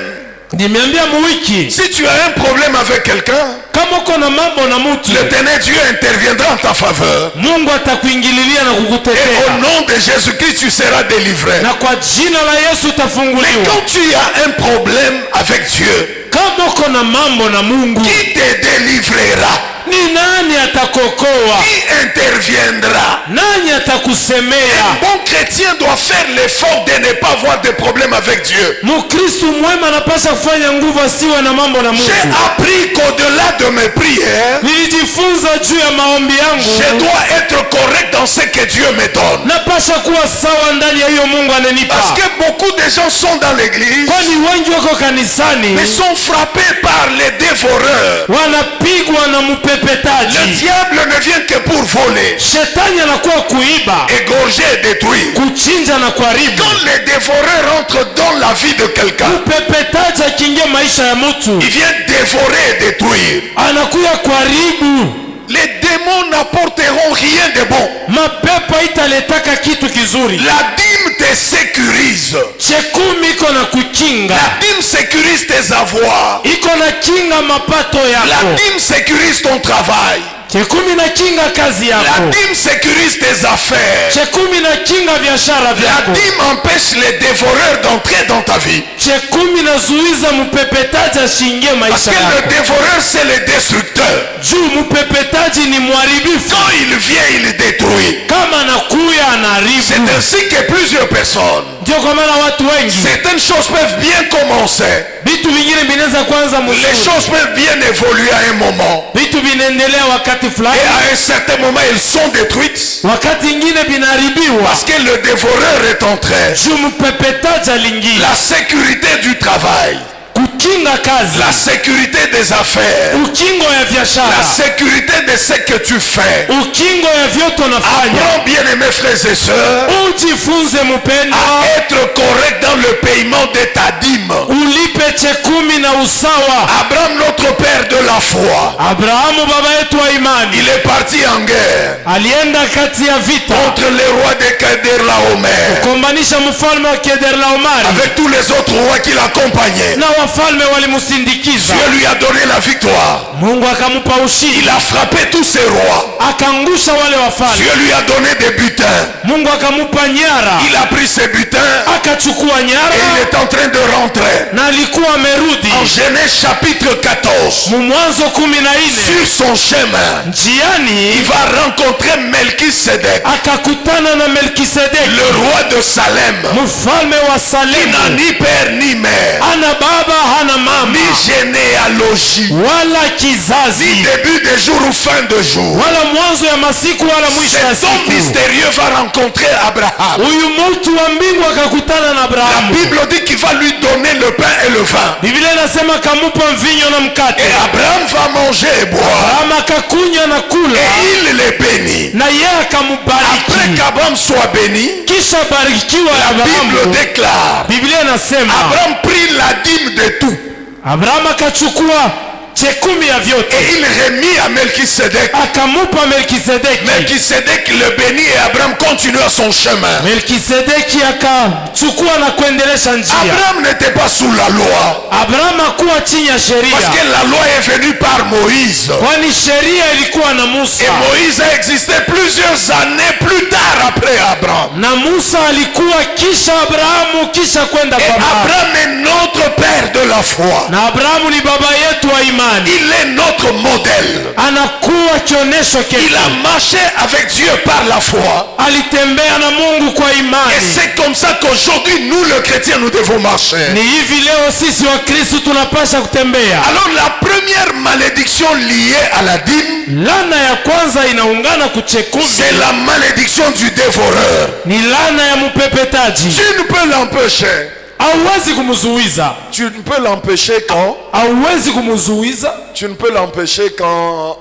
Nimeambia mwiki. si tu as un problème avec quelqu'un, Kama uko na mambo na mtu. l'éternel Dieu interviendra en ta faveur. Mungu atakuingililia na Et au kukutetea. nom de Jésus-Christ, tu seras délivré. Na kwa jina la Yesu Mais utafunguliwa. quand tu as un problème avec Dieu, Kama uko na mambo na Mungu, qui te délivrera? ni nani atakokoa? Qui interviendra? Nani Un atakusemea? bon chrétien doit faire l'effort de ne pas avoir de problème avec Dieu. Mkristu mwema anapaswa kufanya nguvu asiwe na mambo na J'ai Mungu. appris qu'au-delà de mes prières, Nilijifunza juu ya maombi je yangu. dois être correct dans ce que Dieu me donne. Napaswa kuwa sawa ndani ya hiyo Mungu ananipa. Parce que beaucoup de gens sont dans l'église, Kwani wengi wako kanisani mais sont frappés par les dévoreurs. wanapigwa na Le mpepetaji. diable ne vient que pour voler, Shetani anakuwa kuiba, égorger et détruire. kuchinja na kuharibu. Quand les dévoreurs entrent dans la vie de quelqu'un, Mpepetaji akiingia maisha ya mtu ils viennent dévorer et détruire. anakuya kuharibu. Les démons n'apporteront rien de bon. Mapepo italetaka kitu kizuri. La dîme te sécurise. Chekumi iko na kukinga, La dîme sécurise tes avoirs. iko na kinga mapato La yako. dîme sécurise ton travail. Chekumi na kinga kazi La yako. dîme sécurise tes affaires. Chekumi na kinga biashara La vyako. dîme empêche les dévoreurs d'entrer dans ta vie. Chekumi nazuiza mpepetaji ashingie Parce maisha que le yako. dévoreur, c'est le destructeur. Juu mpepetaji ni mharibifu. Quand il vient, il détruit. Kama anakuya anaharibu. C'est ainsi que plusieurs personnes, Ndio kwa maana watu wengi certaines choses peuvent bien commencer. vitu vingine vinaweza kwanza Les mzuri, choses peuvent bien évoluer à un moment. vitu vinaendelea wakati Et fulani, à un certain moment, elles sont détruites. wakati ingine vinaharibiwa. Parce que le dévoreur est entré. Juu mpepetaji aliingia. La sécurité du travail. Kukinga kazi, La sécurité des affaires. ukingo ya La biashara, sécurité de ce que tu tu fais. ukingo ya vyote unafanya. Apprends, bien-aimés frères et sœurs, Ujifunze mpendwa, à être correct dans le paiement de ta dîme. ulipe chekumi na usawa. Abraham, notre père de la foi, Abrahamu baba yetu wa imani il est parti en guerre alienda kati ya vita contre le roi de Kedorlaomer, kumbanisha mfalme wa Kedorlaomer avec tous les autres rois qui l'accompagnaient. na wafalme walimusindikiza. Dieu lui a donné la victoire. Mungu akamupa ushindi, Il a frappé tous ces rois. akangusha wale wafalme. Dieu lui a donné des butins. Mungu akamupa nyara, Il a pris ses butins akachukua et nyara il est en train de rentrer. na alikuwa amerudi. En Genèse chapitre 14, Mwanzo 14 sur son chemin, njiani il va rencontrer Melchisedec, akakutana na Melkisedeki, le roi de Salem, mfalme wa qui n'a Salemu. ni père ni mère, Hana baba hana mama ni généalogie, wala ni kizazi début de jour ou fin de jour. wala mwanzo ya masiku wala mwisho ya Cet homme siku. mystérieux va rencontrer Abraham. Huyu mtu wa mbingu akakutana na La Abrahamu. Bible dit qu'il va lui donner le pain et le vin. Biblia inasema kamupa mvinyo na mkate. Et Abraham va manger et boire. Abrahamu akakunywa na kula Et il les bénit. na yeye Après akamubariki. qu'Abraham soit béni, Kisha barikiwa la Bible Abrahamu, déclare, Biblia inasema Abraham prit la dîme de tout Abrahamu akachukua chekumi ya vyote et il remit à Melchisedec. akamupa Melkisedeki. Melchisedec le bénit et Abraham continua son chemin. Melkisedeki akachukua na kuendelesha njia. Abraham n'était pas sous la loi Abrahamu hakuwa chini ya parce sheria, que la loi est venue par Moïse. kwani sheria ilikuwa na Et Musa, Moïse a existé plusieurs années plus tard après Abraham. na Musa alikuwa kisha Abrahamu, kisha kwenda Et kwa Baba. Abraham est notre père de la foi. Na Abrahamu ni baba yetu wa imani, Il est notre modèle. anakuwa kionesho Il ketu. a marché avec Dieu par la foi. Alitembea na Mungu kwa Et imani. c'est comme ça qu'aujourd'hui, nous, les chrétiens, nous devons marcher. Ni hivi leo sisi wa Kristo tunapasha kutembea. Alors, la première malédiction liée à la dîme, Laana ya kwanza inaungana kuchekumi, c'est la malédiction du dévoreur. ni laana ya mpepetaji. Tu ne peux l'empêcher. Hauwezi kumzuiza, Tu ne peux l'empêcher quand? hauwezi kumzuiza. Tu ne peux l'empêcher quand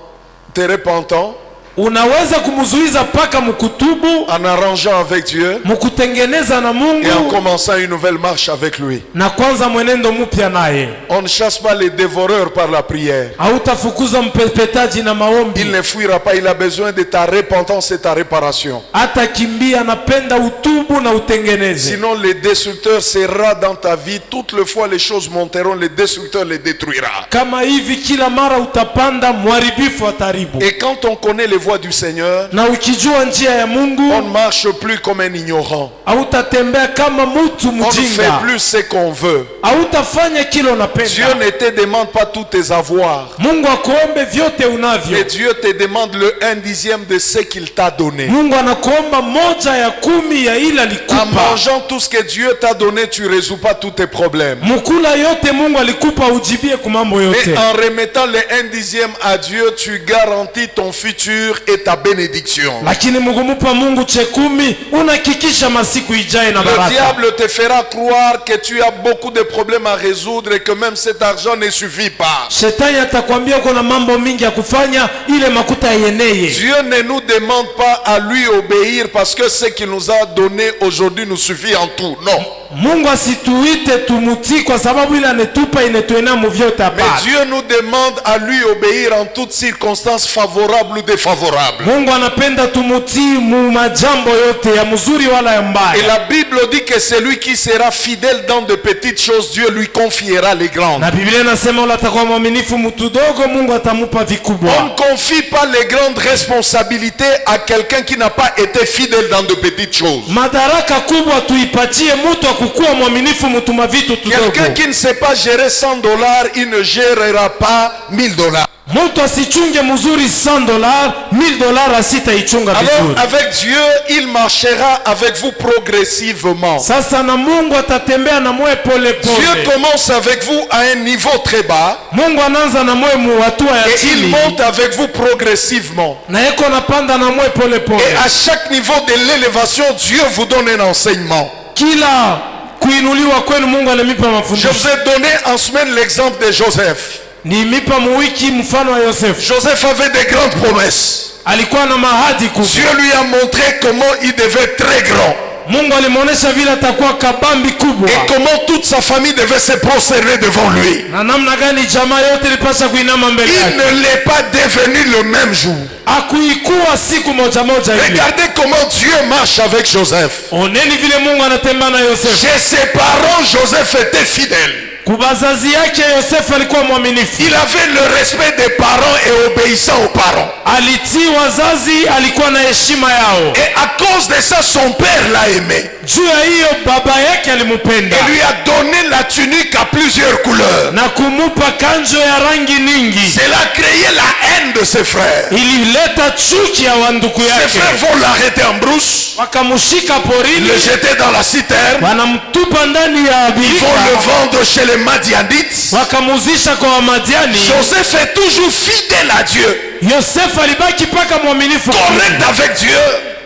tu es repentant, Unaweza kumzuiza paka mkutubu, en arrangeant avec Dieu mkutengeneza na et en Mungu commençant une nouvelle marche avec lui. na kwanza mwenendo mpya naye. On ne chasse pas les dévoreurs par la prière. Hautafukuza mpepetaji na Il maombi, ne fuira pas, il a besoin de ta repentance et ta réparation. hata kimbia, anapenda utubu na utengeneze. Sinon, le destructeur sera dans ta vie. Toutes les fois les choses monteront, le destructeur les détruira. Kama hivi kila mara utapanda, mharibifu ataribu. Et quand on connaît les voies du Seigneur, Na ukijua njia ya on Mungu, ne marche plus comme un ignorant. hautatembea kama mtu On ne fait mjinga, plus ce qu'on veut. hautafanya kile Dieu unapenda. ne te demande pas tous tes avoirs. Mungu akuombe vyote unavyo. Mais Dieu te demande le 1/10 de ce qu'il t'a donné. Mungu anakuomba 1/10 ya ile En alikupa. mangeant tout ce que Dieu t'a donné, tu ne résous pas tous tes problèmes. Mukula yote Mungu alikupa ujibie kumambo Mais yote. en remettant le 1/10 à Dieu, tu garantis ton futur et ta bénédiction. Lakini mugumupa Mungu chekumi, unahakikisha masiku ijaye na Le baraka. diable te fera croire que tu as beaucoup de problèmes à résoudre et que même cet argent ne suffit pas. Shetani atakwambia uko na mambo mingi ya kufanya, ile makuta yeneye. Dieu ne nous demande pas à lui obéir parce que ce qu'il nous a donné aujourd'hui nous suffit en tout. Non. Mungu asituite tumutii kwa sababu ile anetupa inetuenea muvyote Mais hapa. Dieu nous demande à lui obéir en toutes circonstances favorables ou défavorables. Mungu anapenda tumutii mu majambo yote ya mzuri wala ya Et mbaya. la Bible dit que celui qui sera fidèle dans de petites choses, Dieu lui confiera les grandes. Na Biblia inasema ule atakuwa mwaminifu mtu dogo, Mungu atamupa On vikubwa. ne confie pas les grandes responsabilités à quelqu'un qui n'a pas été fidèle dans de petites choses. Madaraka kubwa tuipatie mtu akukuwa mwaminifu mutuma vitu tudogo. Quelqu'un qui ne sait pas gérer $100, il ne gérera pas $1000. Mtu asichunge mzuri $100, $1000 asitaichunga Alors vizuri. avec Dieu, il marchera avec vous progressivement. Sasa na Mungu atatembea na mwe pole Dieu pole. commence avec vous à un niveau très bas Mungu anaanza na mwe mu hatua ya et il chini monte avec vous progressivement. na yeko napanda na mwe pole pole. Et à chaque niveau de l'élévation, Dieu vous donne un enseignement. Kila kuinuliwa kwenu Mungu anamipa Je mafundisho. vous ai donné en semaine l'exemple de Joseph. Nimipa muwiki mfano wa Yosefu. Joseph avait de grandes promesses. alikuwa na mahadi kubwa. Dieu lui a montré comment il devait être très grand. Mungu alimuonesha vile atakuwa kabambi kubwa. Et comment toute sa famille devait se prosterner devant lui. Na namna gani jamaa yote ilipaswa kuinama mbele yake. Il ne l'est pas devenu le même jour. Hakuikuwa siku moja moja ile. Regardez comment Dieu marche avec Joseph. Oneni vile Mungu anatembea na Yosefu. Chez ses parents, Joseph était fidèle. Kubazazi yake Yosefu alikuwa mwaminifu. Il avait le respect des parents et obéissant aux parents. Alitii wazazi, alikuwa na heshima yao. Et à cause de ça, son père l'a aimé. Juu ya hiyo baba yake alimpenda. Et lui a donné la tunique à plusieurs couleurs. Na kumupa kanjo ya rangi nyingi. Cela a créé la haine de ses frères. Ilileta chuki ya wanduku yake. Ses frères vont l'arrêter en brousse. Wakamushika porini. Le jeter dans la citerne. Wanamtupa ndani ya birika. Ils vont le vendre chez les Madianites. Wakamuzisha kwa Wamadiani. Joseph est toujours fidèle à Dieu. Yosefu alibaki paka mwaminifu. Correct avec Dieu.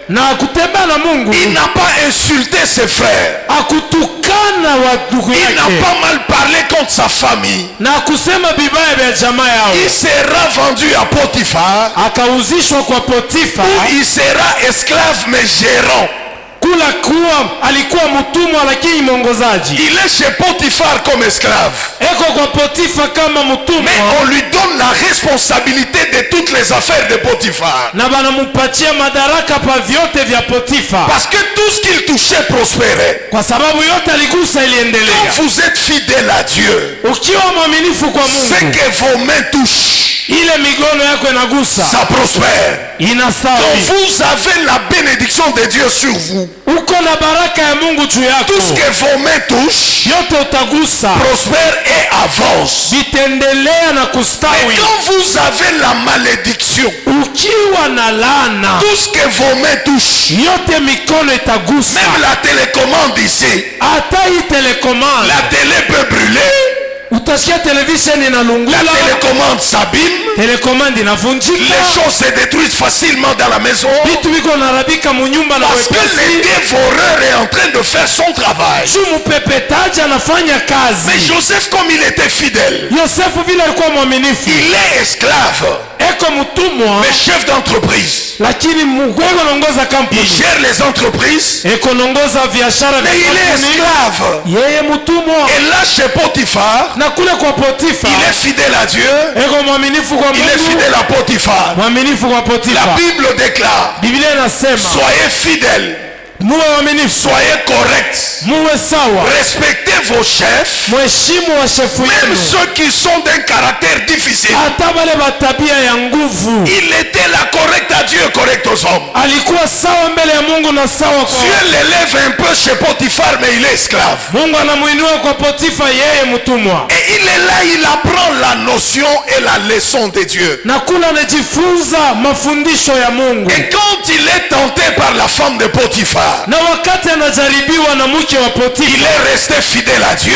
Na kutembea na Mungu. Il n'a pas insulté ses frères. Akutukana wanduku yake. Il n'a pas mal parlé contre sa famille. Na kusema bibaya vya jamaa yao. Il sera vendu à Potiphar. Akauzishwa kwa Potifa. Il sera esclave mais gérant. Kula kuwa alikuwa mtumwa lakini mwongozaji. Il est chez Potiphar comme esclave. Eko kwa Potifa kama mtumwa. Mais on lui donne la responsabilité de toutes les affaires de Potiphar. Na banamupatia madaraka pa vyote vya Potifa. Parce que tout ce qu'il touchait prospérait. Kwa sababu yote aligusa iliendelea. Quand vous êtes fidèle à Dieu, ukiwa mwaminifu kwa Mungu, ce que vos mains touchent, ile migono yako inagusa, ça prospère. Inastawi. Quand vous avez la bénédiction de Dieu sur vous, uko na baraka ya Mungu juu yako, tout ce que vos mains touchent, yote utagusa, prospère et avance. vitendelea na kustawi. Mais quand vous avez la malédiction, ukiwa na laana, tout ce que vos mains touchent, yote mikono itagusa. même la télécommande ici, hata hii telecommande, la télé peut brûler, utasikia television inalungula, la télécommande s'abîme, telecommande inavunjika, les choses se détruisent facilement dans la maison, vitu viko narabika munyumba na parce que le dévoreur est en train de faire son travail. mupepetaji anafanya kazi. Mais Joseph, comme il était fidèle, Yosefu vile alikuwa mwaminifu, il est esclave, eko mtumwa, mais chef d'entreprise. lakini mugwego naongoza Il kampuni, gère les entreprises, eko naongoza biashara vya mais il est kampuni. esclave. Yeye mtumwa, Et là, chez Potiphar, na kule kwa Potifa il est fidèle à Dieu, eko mwaminifu kwa il est Mungu, fidèle à Potiphar. mwaminifu kwa La Potifa. Bible déclare, Biblia inasema soyez fidèles, muwe waaminifu, soyez corrects, muwe sawa, respectez vos chefs, mheshimu wa shefu même yenu, ceux qui sont d'un caractère difficile. hata wale wa tabia ya nguvu. Il était là correct à Dieu, correct aux hommes. Alikuwa sawa mbele ya Mungu na sawa kwa Dieu l'élève un peu chez Potiphar, mais il est esclave. Mungu. Anamuinua kwa Potifa, yeye mtumwa, Et il est là, il apprend la notion et la leçon de Dieu. na kula anajifunza mafundisho ya Mungu. Et quand il est tenté par la femme de Potiphar, Na wakati anajaribiwa na mke wa il Potifa, est resté fidèle à Dieu.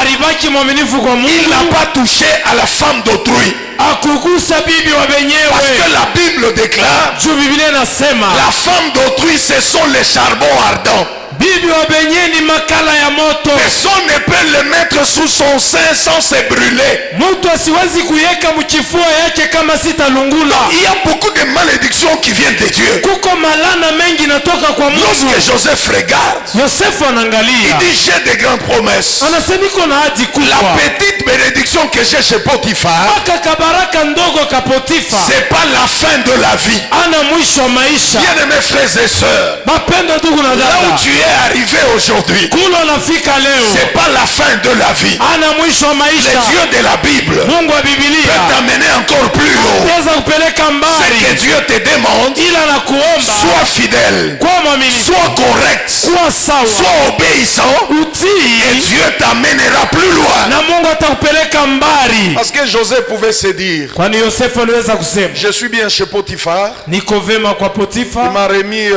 alibaki mwaminifu kwa Il Mungu, n'a pas touché à la femme d'autrui. akugusa bibi wa Parce wenyewe. que la Bible déclare, Juu Biblia inasema la femme d'autrui, ce sont les charbons ardents. bibi wa benye ni makala ya moto. Personne ne peut le mettre sous son sein sans se brûler. Mtu asiwezi kuiweka mchifua yake kama sitalungula. Il y a beaucoup de malédictions qui viennent de Dieu. Kuko malana mengi natoka kwa Mungu. Lorsque Joseph regarde, Yosefu il anaangalia, dit j'ai de grandes promesses. anasema iko na hadi La kubwa. petite bénédiction que j'ai chez Potiphar, Aka kabaraka ndogo ka Potifa c'est pas la fin de la vie. ana mwisho wa maisha. Bien-aimés frères et sœurs, Mapendo ndugu na là où dada, tu es arrivé aujourd'hui, kula unafika leo c'est pas la fin de la vie. ana mwisho wa Le maisha. Dieu de la Bible Mungu wa peut Biblia t'amener encore plus haut. anaweza kupeleka Ce que mbali, Dieu te demande, ila nakuomba sois fidèle, kuwa mwaminifu, sois correct, kuwa sawa, sois obéissant, et utii, Dieu t'amènera plus loin. na Mungu atakupeleka mbali. Parce que Joseph pouvait se dire, Kwani Yosefu aliweza kusema je suis bien chez Potiphar, niko vema kwa il Potifa, m'a remis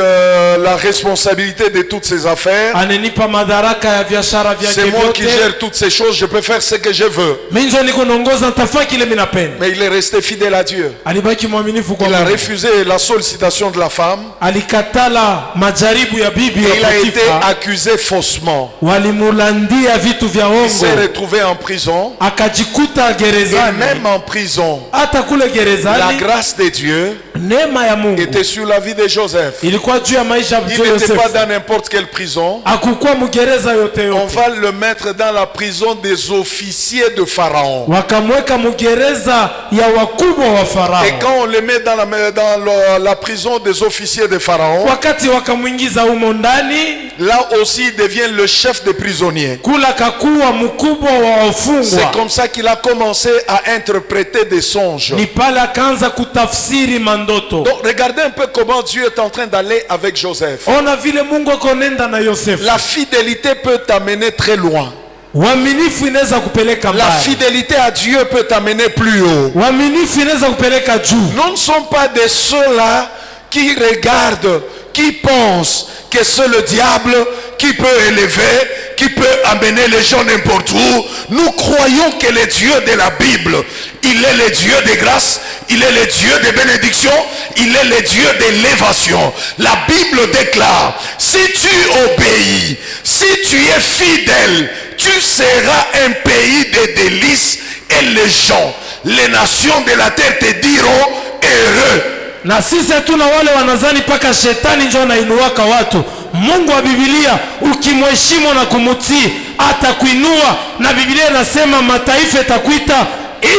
la responsabilité de toutes ces ses affaires. anenipa madaraka ya biashara vyake C'est moi qui vyote. gère toutes ces choses, je peux faire ce que je veux. Mimi ndio niko naongoza, nitafanya kile mimi napenda. Mais il est resté fidèle à Dieu. Alibaki mwaminifu kwa Il a Mungu. refusé la sollicitation de la femme. Alikatala majaribu ya bibi Et ya il a été Potifa. accusé faussement. Walimulandia vitu vya Il s'est hongo, retrouvé en prison. akajikuta Et gerezani. même en prison, Hata kule la gerezani grâce de Dieu neema ya Mungu était sur la vie de Joseph. ilikuwa juu ya maisha ya Il mtoto n'était pas Yosefu. dans n'importe quelle prison. Hakukuwa mgereza yote On yote, va le mettre dans la prison des officiers de Pharaon. wakamweka mgereza ya wakubwa wa Et Farao. quand on le met dans la prison des officiers de Pharaon, Wakati wakamwingiza humo ndani, là aussi il devient le chef des prisonniers. kula kakuwa mkubwa wa C'est wafungwa. comme ça qu'il a commencé à interpréter des songes. Ni pale akaanza kutafsiri mandoto. Donc regardez un peu comment Dieu est en train d'aller avec Joseph. Ona vile Mungu akonenda na Yosefu. La fidélité peut t'amener très loin. Uaminifu inaweza kupeleka La mbali. fidélité à Dieu peut t'amener plus haut. Uaminifu inaweza kupeleka juu. Nous ne sommes pas de ceux-là qui regardent, qui pensent que c'est le diable qui peut élever, qui peut amener les gens n'importe où. Nous croyons que le Dieu de la Bible, il est le Dieu de grâce, il est le Dieu de bénédiction, il est le Dieu d'élévation. La Bible déclare, si tu obéis, si tu es fidèle, tu seras un pays de délices et les gens, les nations de la terre te diront heureux. Na sisi hatuna wale wanazani paka shetani ndio anainuaka watu. Mungu wa Biblia ukimheshimu na kumutii atakuinua, na Biblia inasema mataifa itakuita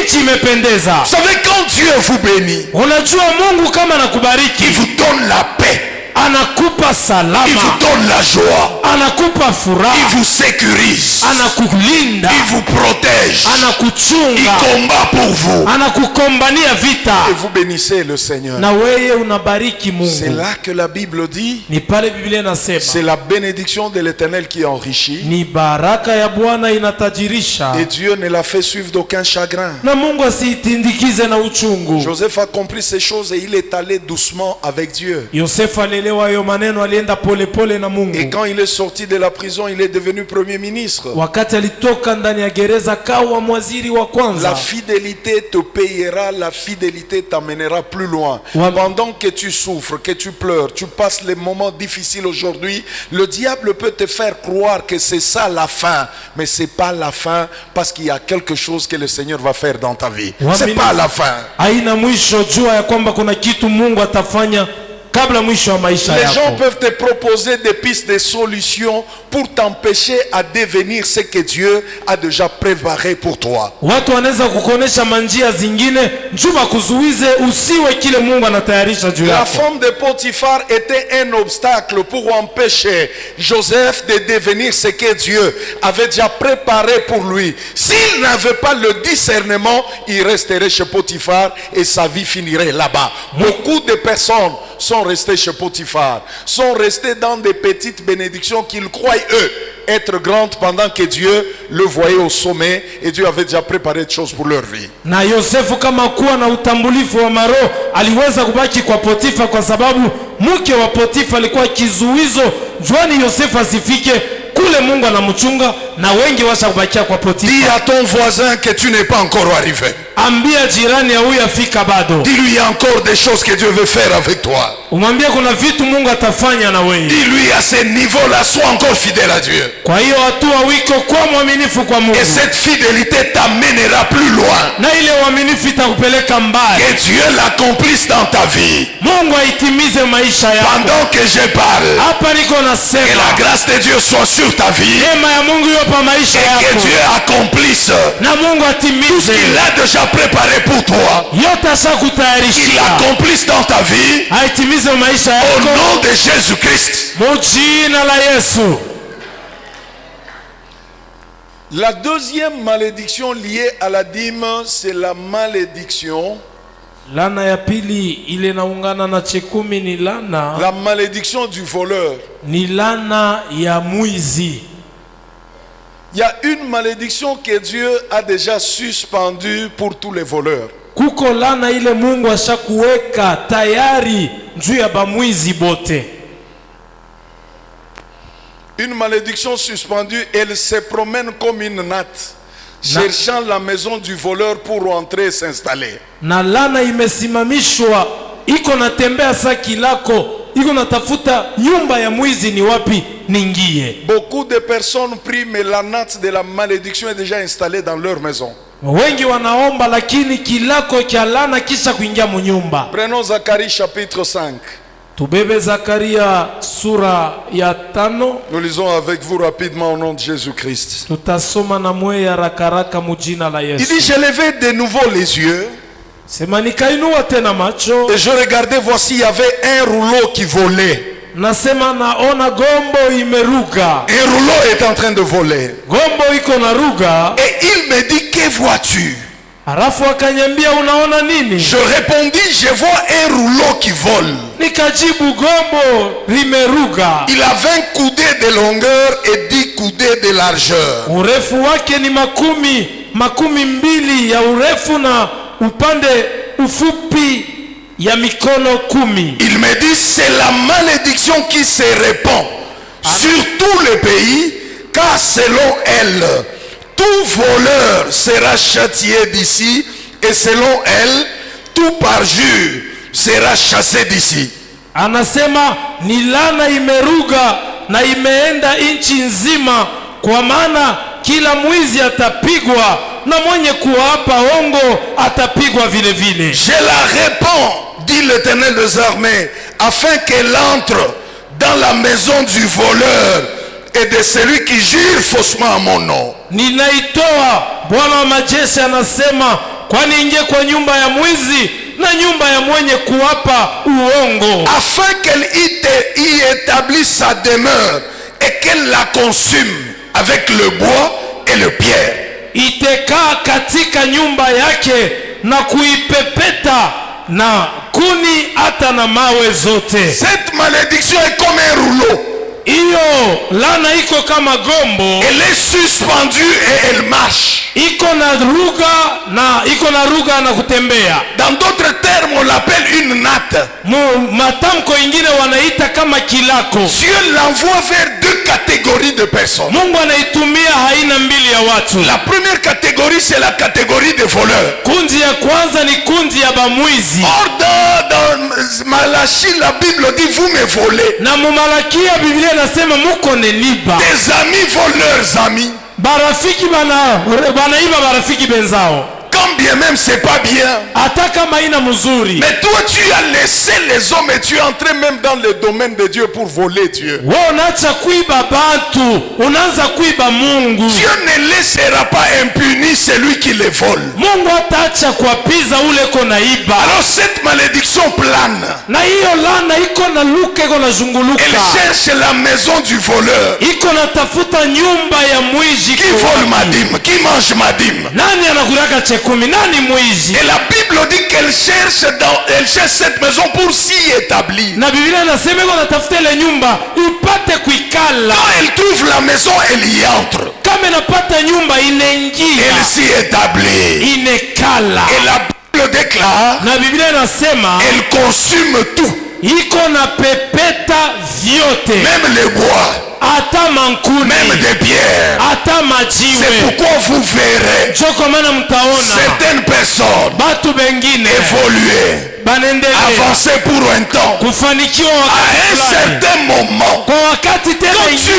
nchi imependeza. Vous savez, quand Dieu vous bénit, Unajua Mungu kama anakubariki, il vous donne la paix, anakupa il salama, vous donne la joie, anakupa il furaha, vous sécurise, anakulinda, il vous protège, il anakuchunga, combat pour vous. anakukombania vita, Et vous bénissez le Seigneur. na wewe unabariki C'est Mungu. là que la Bible dit, Ni pale Biblia inasema c'est la bénédiction de l'Éternel qui enrichit. ni baraka ya Bwana inatajirisha, Et Dieu ne l'a fait suivre d'aucun chagrin. na Mungu asiitindikize na uchungu. Joseph a compris ces choses et il est allé doucement avec Dieu. Yosefu alielewa hayo maneno, alienda pole pole na Et Mungu. quand il est sorti de la prison, il est devenu premier ministre. Wakati alitoka ndani ya gereza kawa mwaziri wa La kwanza. fidélité te payera, la fidélité t'amènera plus loin. Ouais. Pendant que tu souffres, que tu pleures, tu passes les moments difficiles aujourd'hui, le diable peut te faire croire que c'est ça la fin. Mais c'est pas la fin parce qu'il y a quelque chose que le Seigneur va faire dans ta vie. Ouais, C'est mais- pas la fin. Haina mwisho, jua ya kwamba kuna kitu Mungu atafanya kabla mwisho wa maisha Les gens yako. peuvent te proposer des pistes, des solutions pour t'empêcher à devenir ce que Dieu a déjà préparé pour toi. Watu wanaweza kukuonesha manjia zingine njuma kuzuize usiwe kile Mungu anatayarisha juu La yako. femme de Potiphar était un obstacle pour empêcher Joseph de devenir ce que Dieu avait déjà préparé pour lui. S'il n'avait pas le discernement, il resterait chez Potiphar et sa vie finirait là-bas. Beaucoup de personnes sont restées chez Potiphar, sont restées dans des petites bénédictions qu'ils croient eux être grandes pendant que Dieu le voyait au sommet et Dieu avait déjà préparé des choses pour leur vie. Na Yosefu kama kuwa na utambulifu wa maroho aliweza kubaki kwa Potifa kwa sababu mke wa Potifa alikuwa kizuizo juani Yosefu asifike kule Mungu anamchunga, na wengi washa kubakia kwa Dis Potifa. à ton voisin que tu n'es pas encore arrivé. Ambia jirani ya huyu afika bado. Dis-lui, il y a encore des choses que Dieu veut faire avec toi. Umwambie kuna vitu Mungu atafanya na wewe. Dis-lui, à ce niveau-là, sois encore fidèle à Dieu. Kwa hiyo hatua wiko kwa mwaminifu kwa Mungu. Et cette fidélité t'amènera plus loin. Na ile uaminifu itakupeleka mbali. Que Dieu l'accomplisse dans ta vie. Mungu aitimize maisha yako. Pendant que je parle, Hapa niko que nasema la grâce de Dieu soit sur ta vie. neema ya Mungu iwe pa maisha Et que yako. Dieu accomplisse Na Mungu tout ce atimize qu'il a déjà préparé pour toi. yote Qu'il ashakutayarishia, l'accomplisse dans ta vie. aitimize maisha Au yako nom de Jésus-Christ. mujina la Yesu. La deuxième malédiction liée à la dîme, c'est la malédiction. Lana ya pili ile naungana na chekumi ni lana, La malédiction du voleur. ni lana ya mwizi. Il y a une malédiction que Dieu a déjà suspendue pour tous les voleurs. Kuko lana ile Mungu ashakuweka tayari juu ya bamwizi bote. Une malédiction suspendue, elle se promène comme une natte, cherchant la maison du voleur pour rentrer et s'installer. Na lana imesimamishwa iko natembea sa kilako, iko natafuta nyumba ya mwizi ni wapi ningie. Beaucoup de personnes prient, mais la natte de la malédiction est déjà installée dans leur maison. Wengi wanaomba lakini kilako cha lana kisha kuingia munyumba. Prenons Zacharie chapitre 5. Tubebe Zakaria sura ya 5. Nous lisons avec vous rapidement au nom de Jésus-Christ. Tutasoma na mwe ya rakaraka mujina la Yesu. Il dit, je levai de nouveau les yeux. Sema nikainua tena macho. Et je regardais, voici, il y avait un rouleau qui volait. Nasema naona gombo imeruka. Un rouleau est en train de voler. Gombo iko naruka. Et il me dit, que vois-tu? Halafu akaniambia unaona nini? Je répondis, je vois un rouleau qui vole. Nikajibu gombo limeruka. Il a 20 coudées de longueur et 10 coudées de largeur. Urefu wake ni makumi mbili ya urefu na upande ufupi ya mikono 10. Il me dit, c'est la malédiction qui se répand sur tout le pays, car selon elle, tout voleur sera châtié d'ici, et selon elle, tout parjure sera chassé d'ici. Anasema ni lana imeruga na imeenda nchi nzima, kwa maana kila mwizi atapigwa na mwenye kuapa ongo atapigwa vile vile. Je la répands, dit l'Éternel des armées, afin qu'elle entre dans la maison du voleur et de celui qui jure faussement à mon nom. Ninaitoa, Bwana wa majeshi anasema, kwani ingie kwa nyumba ya mwizi na nyumba ya mwenye kuapa uongo, afin qu'elle y établisse sa demeure et qu'elle la consume avec le bois et le pierre. Itekaa katika nyumba yake na kuipepeta na kuni hata na mawe zote. Cette malédiction est comme un rouleau. Iyo lana iko kama gombo. Elle est suspendue et elle marche. Iko na ruga na kutembea. Dans d'autres termes, on l'appelle une natte. Matamko ingine wanaita kama kilako. Dieu l'envoie vers deux catégories de personnes. Mungu anaitumia aina mbili ya watu. La première catégorie, c'est la catégorie des voleurs. Kundi ya kwanza ni kundi ya bamwizi. Or dans Malachie, la Bible dit, vous me volez. Na Mumalakia Biblia nasema muko neniba. Tes amis volent leurs amis. Barafiki banaiba barafiki benzao. Quand bien même c'est pas bien. Hata kama ina mzuri. Mais toi tu as laissé les hommes et tu es entré même dans le domaine de Dieu pour voler Dieu. Wewe unaacha kuiba bantu, unaanza kuiba Mungu. Dieu ne laissera pas impuni celui qui les vole. Mungu ataacha kuapiza ule konaiba. Alors cette malédiction plane. Na hiyo lana iko na luka iko na zunguluka. Elle cherche la maison du voleur. Iko natafuta nyumba ya mwizi. Qui vole ma dîme? Qui mange ma dîme? Nani anakulaka chekumi? Nani mwizi? Et la Bible dit qu'elle cherche cette maison pour s'y établir. Na Biblia inasema iko natafuta ile nyumba ipate kuikala. Quand elle trouve la maison, elle y entre. Kama inapata nyumba inaingia. Elle s'y établit. Inekala. Et la Bible déclare, na Biblia inasema elle consume tout. Iko na pepeta vyote. Même les bois. Ata mankuni. Même des pierres. Ata majiwe. C'est pourquoi vous verrez certaines personnes évoluer, avancer pour un temps. À un certain moment, quand tu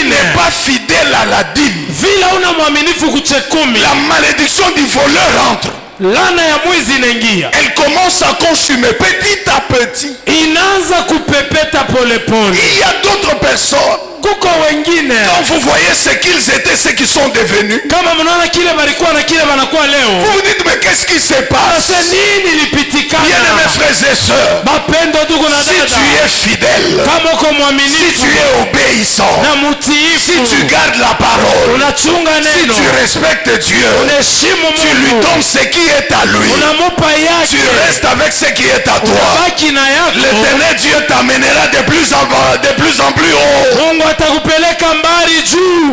n'es pas fidèle à la dîme, la malédiction du voleur entre. Elle commence à consumer petit à petit. Il y a d'autres personnes. Quand vous voyez ce qu'ils étaient, ce qu'ils sont devenus, vous vous dites, mais qu'est-ce qui se passe? Bien-aimés frères et sœurs, si tu es fidèle, si tu es obéissant, si tu gardes la parole, si tu respectes Dieu, tu lui donnes ce qui est à lui, tu restes avec ce qui est à toi, l'Éternel Dieu t'amènera de plus en plus haut.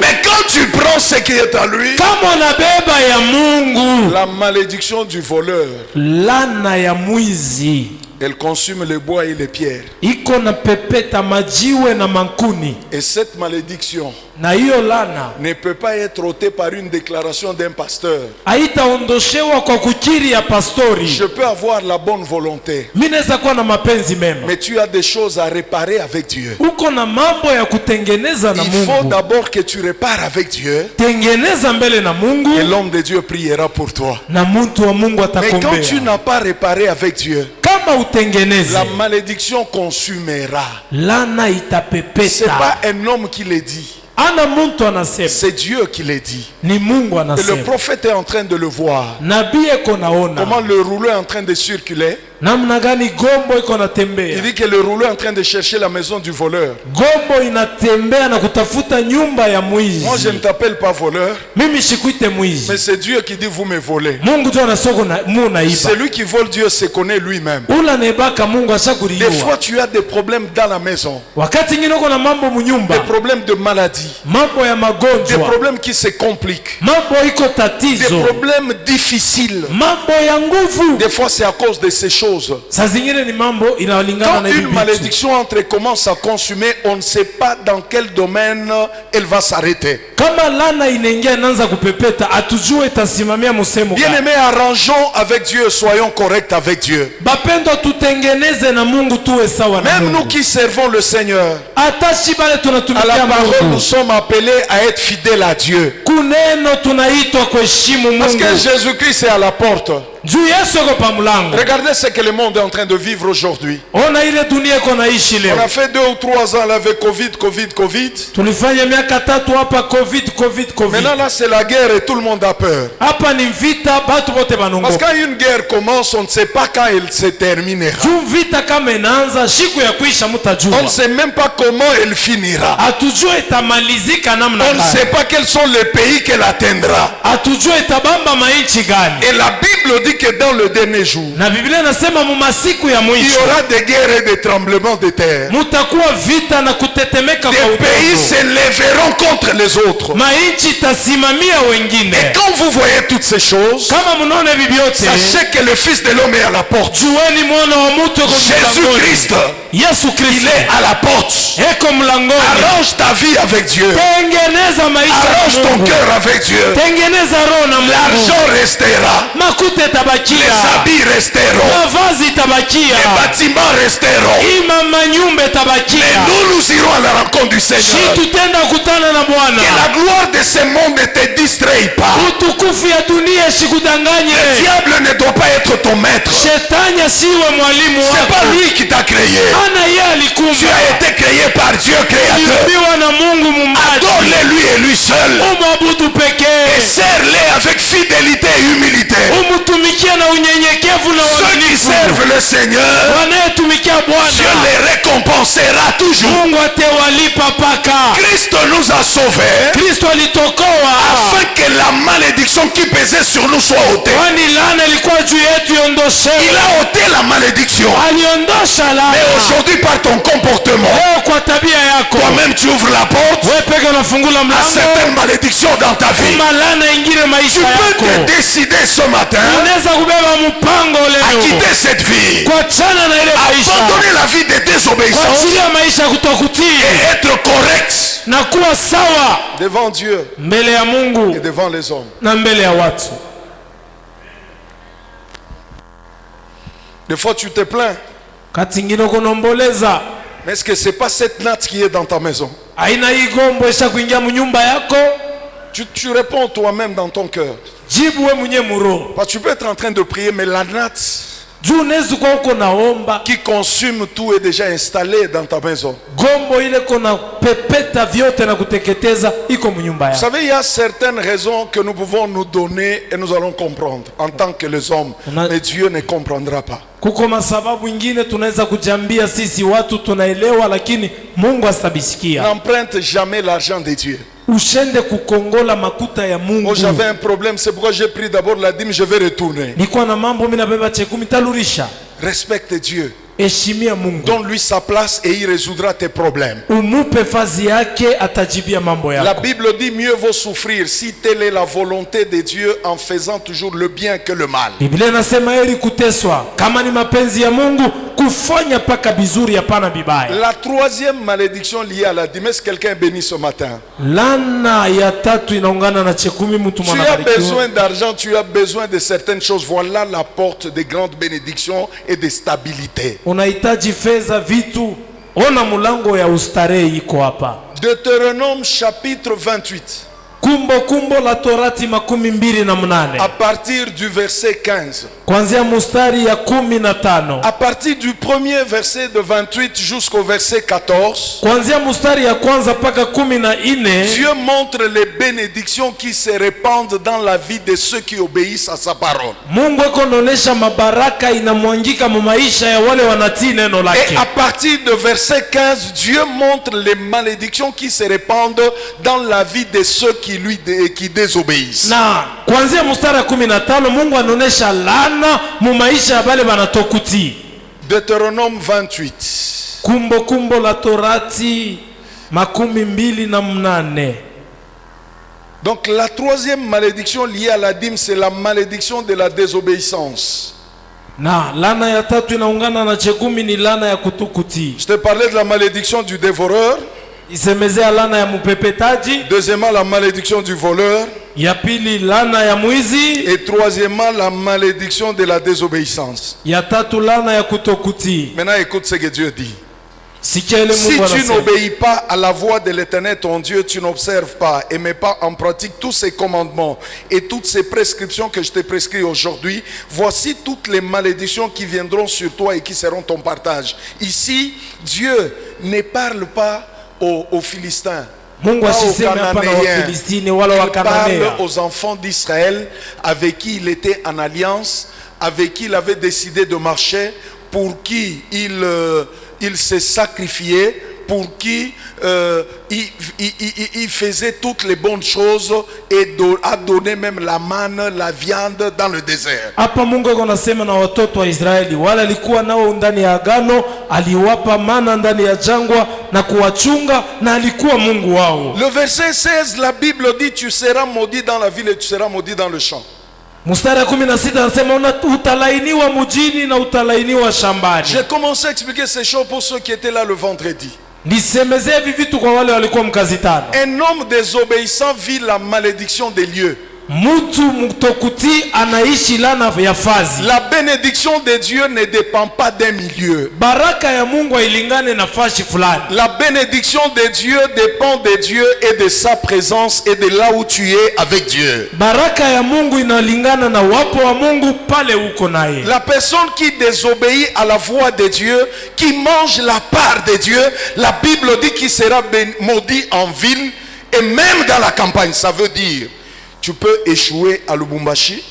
Mais quand tu prends prends ce qui est à lui, kama unabeba ya Mungu, la malédiction du voleur, lana ya mwizi elle consume le bois et les pierres. iko na pepeta majiwe na mankuni, Et cette malédiction na hiyo lana ne peut pas être ôtée par une déclaration d'un pasteur. haitaondoshewa kwa kukiri ya pastori. Je peux avoir la bonne volonté, Mimi naweza kuwa na mapenzi mema, mais tu as des choses à réparer avec Dieu. uko na mambo ya kutengeneza na Il faut Mungu. d'abord que tu répares avec Dieu, Tengeneza mbele na et Mungu, l'homme de Dieu priera pour toi. na muntu wa Mungu Mais quand atakuombea. tu n'as pas réparé avec Dieu, Kama utengeneze, la malédiction consumera. lana C'est itapepeta. pas un homme qui le dit, Ana muntu anasema, c'est Dieu qui le dit. ni Mungu Et le anasema. prophète est en train de le voir. Nabii eko naona Comment le rouleau est en train de circuler. namna gani gombo iko Il natembea. dit que le rouleau est en train de chercher la maison du voleur. Gombo inatembea na kutafuta nyumba ya mwizi. Moi, je ne t'appelle pas voleur, Mimi sikuite mwizi. mais c'est Dieu qui dit vous me volez. Mungu tu anasoko na mu naiba. Celui qui vole Dieu se connaît lui-même. Ula nebaka Mungu Des ashakuliwa. fois, tu as des problèmes dans la maison, Wakati ngine uko na mambo munyumba, des problèmes de maladie, mambo ya des magonjwa, problèmes qui se compliquent, mambo iko des tatizo, problèmes difficiles. mambo ya nguvu. Des fois, c'est à cause de ces choses. Saa zingine ni mambo inalingana Quand na hivi une vitu. malédiction entre et commence à consumer, on ne sait pas dans quel domaine elle va s'arrêter. Kama lana inaingia inaanza kupepeta, atujue itasimamia musemo gani. Bien-aimés, arrangeons avec Dieu, soyons corrects avec Dieu. Bapendo, tutengeneze na Mungu, tuwe sawa na Même nous Mungu. qui servons le Seigneur, Hata shibale à la tunatumikia parole, nous Mungu, sommes appelés à être fidèles à Dieu. kuneno tunaitwa kuheshimu Parce que Mungu. Jésus-Christ est à la porte. Juu Yesu yuko pa mlango. Regardez ce que le monde est en train de vivre aujourd'hui. Ona ile dunia iko naishi On leo. a fait 2 ou 3 ans avec Covid. Tulifanya miaka 3 hapa covid. Maintenant là c'est la guerre et tout le monde a peur. Hapa ni vita, batu bote Parce banongo. que quand une guerre commence, on ne sait pas quand elle se terminera. Juu vita kama inaanza, siku ya kuisha On mutajua. ne sait même pas comment elle finira. Atujue itamalizika namna On ne gani. sait pas quels sont les pays qu'elle atteindra. Atujue itabamba mainchi gani. Et la Bible dit que dans le dernier jour, Na Biblia inasema mu masiku ya il y mwisho aura des guerres et des tremblements de terre. mutakuwa vita na kutetemeka kwa Des pays udongo. se lèveront contre les autres. Mainchi itasimamia wengine. Et quand vous voyez toutes ces choses, Kama mnaona hivi vyote, sachez que le Fils de l'homme est à la porte. jueni mwana wa mtu yuko Jésus-Christ, mlangoni. Yesu il Kristo est à la porte. eko mlangoni. Arrange ta vie avec Dieu. Tengeneza maisha Arrange na ton Mungu. cœur avec Dieu. Tengeneza roho na Mungu. L'argent restera. Makuta Les itabakia. habits resteront. Mavazi Les itabakia. bâtiments resteront. Ima manyumba Mais itabakia. nous irons à la rencontre du Seigneur. Si tutenda kutana na Que Bwana. la gloire de ce monde ne te distraie pas. Utukufu ya dunia Le sikudanganye. diable ne doit pas être ton maître. Shetani asiwe mwalimu C'est pas wako. lui qui t'a créé. Ana yeye alikumba. Tu as été créé par Dieu créateur. Uliumbiwa na Mungu muumbaji. Adore-le lui et lui seul. Umwabudu Et pekee. serre-le avec fidélité et humilité. Umutumikie na unyenyekevu na Ceux qui uaminifu. servent le Seigneur, Wanayetumikia Dieu Bwana, les récompensera toujours. Mungu atewalipa paka. Christ nous a sauvés Kristo alitokoa afin que la malédiction qui pesait sur nous soit ôtée. kwani laana ilikuwa juu yetu Il iondoshewe. a ôté la malédiction. Aliondosha Mais laana. aujourd'hui, par ton comportement, Leo kwa tabia yako toi-même tu ouvres la porte wewe peke unafungula à mlango certaines malédictions dans ta vie. malana ingine Tu maisha peux yako. te décider ce matin Unaweza kubeba mpango à leo quitter cette vie, kuachana na ile maisha, abandonner la vie de désobéissance kuachilia maisha ya kutokutii et être correct na kuwa sawa devant Dieu mbele ya et Mungu devant les hommes. na mbele ya watu. Des fois tu te plains, Kati ingine kunomboleza mais est-ce que c'est pas cette natte qui est dans ta maison? aina hii gombo isha kuingia mnyumba yako? Tu réponds toi-même dans ton cœur. Jibu we mwenye muro. Parce que tu peux être en train de prier, mais la natte Juu unaweza kuwa uko naomba qui consume tout est déjà installée dans ta maison. gombo ile kona pepeta vyote na kuteketeza iko mnyumba Vous yako. savez, il y a certaines raisons que nous pouvons nous donner et nous allons comprendre en tant que les hommes. Mais Dieu ne comprendra pas. Kuko masababu ingine tunaweza kujambia sisi watu tunaelewa, lakini Mungu astabisikia. N'emprunte jamais l'argent de Dieu. Ushende kukongola makuta ya Mungu. Moi j'avais un problème, c'est pourquoi j'ai pris d'abord la dîme, je vais retourner. Nikuwa na mambo mimi nabeba chekumi talurisha. Respecte Dieu. heshimia Mungu. Donne-lui sa place et il résoudra tes problèmes. Umupe fazi yake, atajibia mambo yako. La Bible dit mieux vaut souffrir si telle est la volonté de Dieu en faisant toujours le bien que le mal. Biblia inasema heri kuteswa kama ni mapenzi ya Mungu, kufanya paka bizuri hapana bibaya. La troisième malédiction liée à la dîme, est-ce que quelqu'un est béni ce matin? Lana ya tatu inaungana na chekumi, mtu Tu as besoin d'argent, tu as besoin de certaines choses. Voilà la porte des grandes bénédictions et de stabilité. Unahitaji fedha, vitu, ona mulango ya ustarehe iko hapa. Deutéronome chapitre 28. Kumbukumbu la Torati 28. À partir du verset 15. Kuanzia mustari ya 15. À partir du premier verset de 28 jusqu'au verset 14. Kuanzia mustari ya kwanza paka 14. Dieu montre les bénédictions qui se répandent dans la vie de ceux qui obéissent à sa parole. Mungu akononesha mabaraka inamwangika mu maisha ya wale wanatii neno lake. Et à partir de verset 15, Dieu montre les malédictions qui se répandent dans la vie de ceux qui désobéissent. Na kuanzia mstari 15 Mungu anaonesha laana mu maisha ya wale wanatokutii. Deutéronome 28. Kumbukumbu la Torati 28. Donc la troisième malédiction liée à la dîme, c'est la malédiction de la désobéissance. Na laana ya tatu inaungana na chekumi, ni laana ya kutokutii. Je te parlais de la malédiction du dévoreur. Isemezea laana ya mupepetaji. Deuxièmement, la malédiction du voleur. Ya pili laana ya mwizi. Et troisièmement, la malédiction de la désobéissance. Ya tatu laana ya kutokutii. Maintenant, écoute ce que Dieu dit. Si tu n'obéis pas à la voix de l'Éternel ton Dieu, tu n'observes pas et mets pas en pratique tous ses commandements et toutes ces prescriptions que je t'ai prescrites aujourd'hui, voici toutes les malédictions qui viendront sur toi et qui seront ton partage. Ici, Dieu ne parle pas aux Philistins, Mungu asiseme hapa na Wafilistini wala Wakananea. Il parle aux enfants d'Israël avec qui il était en alliance, avec qui il avait décidé de marcher, pour qui il s'est sacrifié, pour qui il faisait toutes les bonnes choses et a donné même la manne, la viande dans le désert. Hapa Mungu anasema na watoto wa Israeli wala alikuwa nao ndani ya agano, aliwapa mana ndani ya jangwa na kuwachunga, na alikuwa Mungu wao. Le verset 16, la Bible dit tu seras maudit dans la ville et tu seras maudit dans le champ. Mstari 16 anasema utalainiwa mjini na utalainiwa shambani. J'ai commencé à expliquer ces choses pour ceux qui étaient là le vendredi. Nisemezee vitu kwa wale walikuwa mkazitano. Un homme désobéissant vit la malédiction des lieux. Mtu mtokutii anaishi laana ya fazi. La bénédiction de Dieu ne dépend pas d'un milieu. Baraka ya Mungu ilingane na fashi fulani. La bénédiction de Dieu dépend de Dieu et de sa présence et de là où tu es avec Dieu. Baraka ya Mungu inalingana na wapo wa Mungu pale uko naye. La personne qui désobéit à la voix de Dieu, qui mange la part de Dieu, la Bible dit qu'il sera maudit en ville et même dans la campagne. Ça veut dire tu peux échouer à Lubumbashi.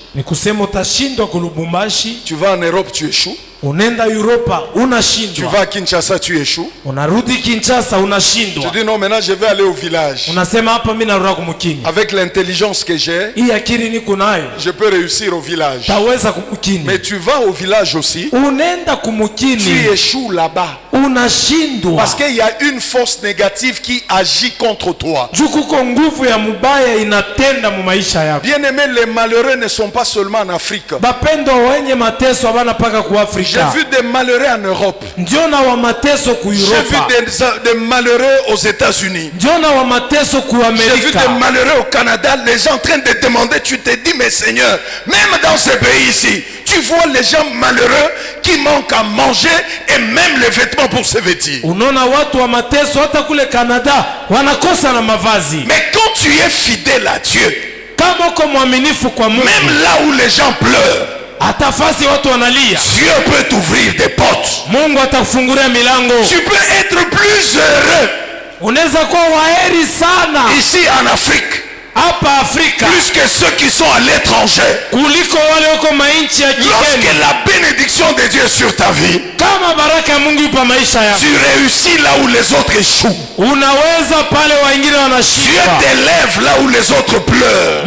Tu vas en Europe, tu échoues. Unaenda Europa unashindwa. Tu vas à Kinshasa, tu échoues. Unarudi Kinshasa unashindwa. Tu dis non, maintenant je vais aller au village. Unasema hapa mimi narudi kumkini. Avec l'intelligence que j'ai, hii akili niko nayo, je peux réussir au village. Taweza kumkini. Mais tu vas au village aussi. Unaenda kumkini. Tu échoues là-bas. Unashindwa. Parce qu'il y a une force négative qui agit contre toi. Jukuko nguvu ya mubaya inatenda mu maisha yako. Bien-aimés, les malheureux ne sont pas seulement en Afrique. Bapendo wenye mateso abana paka ku Afrika. J'ai vu des malheureux en Europe. J'ai vu des malheureux aux États-Unis. J'ai vu des malheureux au Canada. Les gens en train de demander, tu te dis, mais Seigneur, même dans ce pays ici, tu vois les gens malheureux qui manquent à manger et même les vêtements pour se vêtir. Mais quand tu es fidèle à Dieu, même là où les gens pleurent, Dieu peut t'ouvrir des portes. Tu peux être plus heureux ici en Afrique plus que ceux qui sont à l'étranger. Lorsque la bénédiction de Dieu est sur ta vie, tu réussis là où les autres échouent. Dieu t'élève là où les autres pleurent.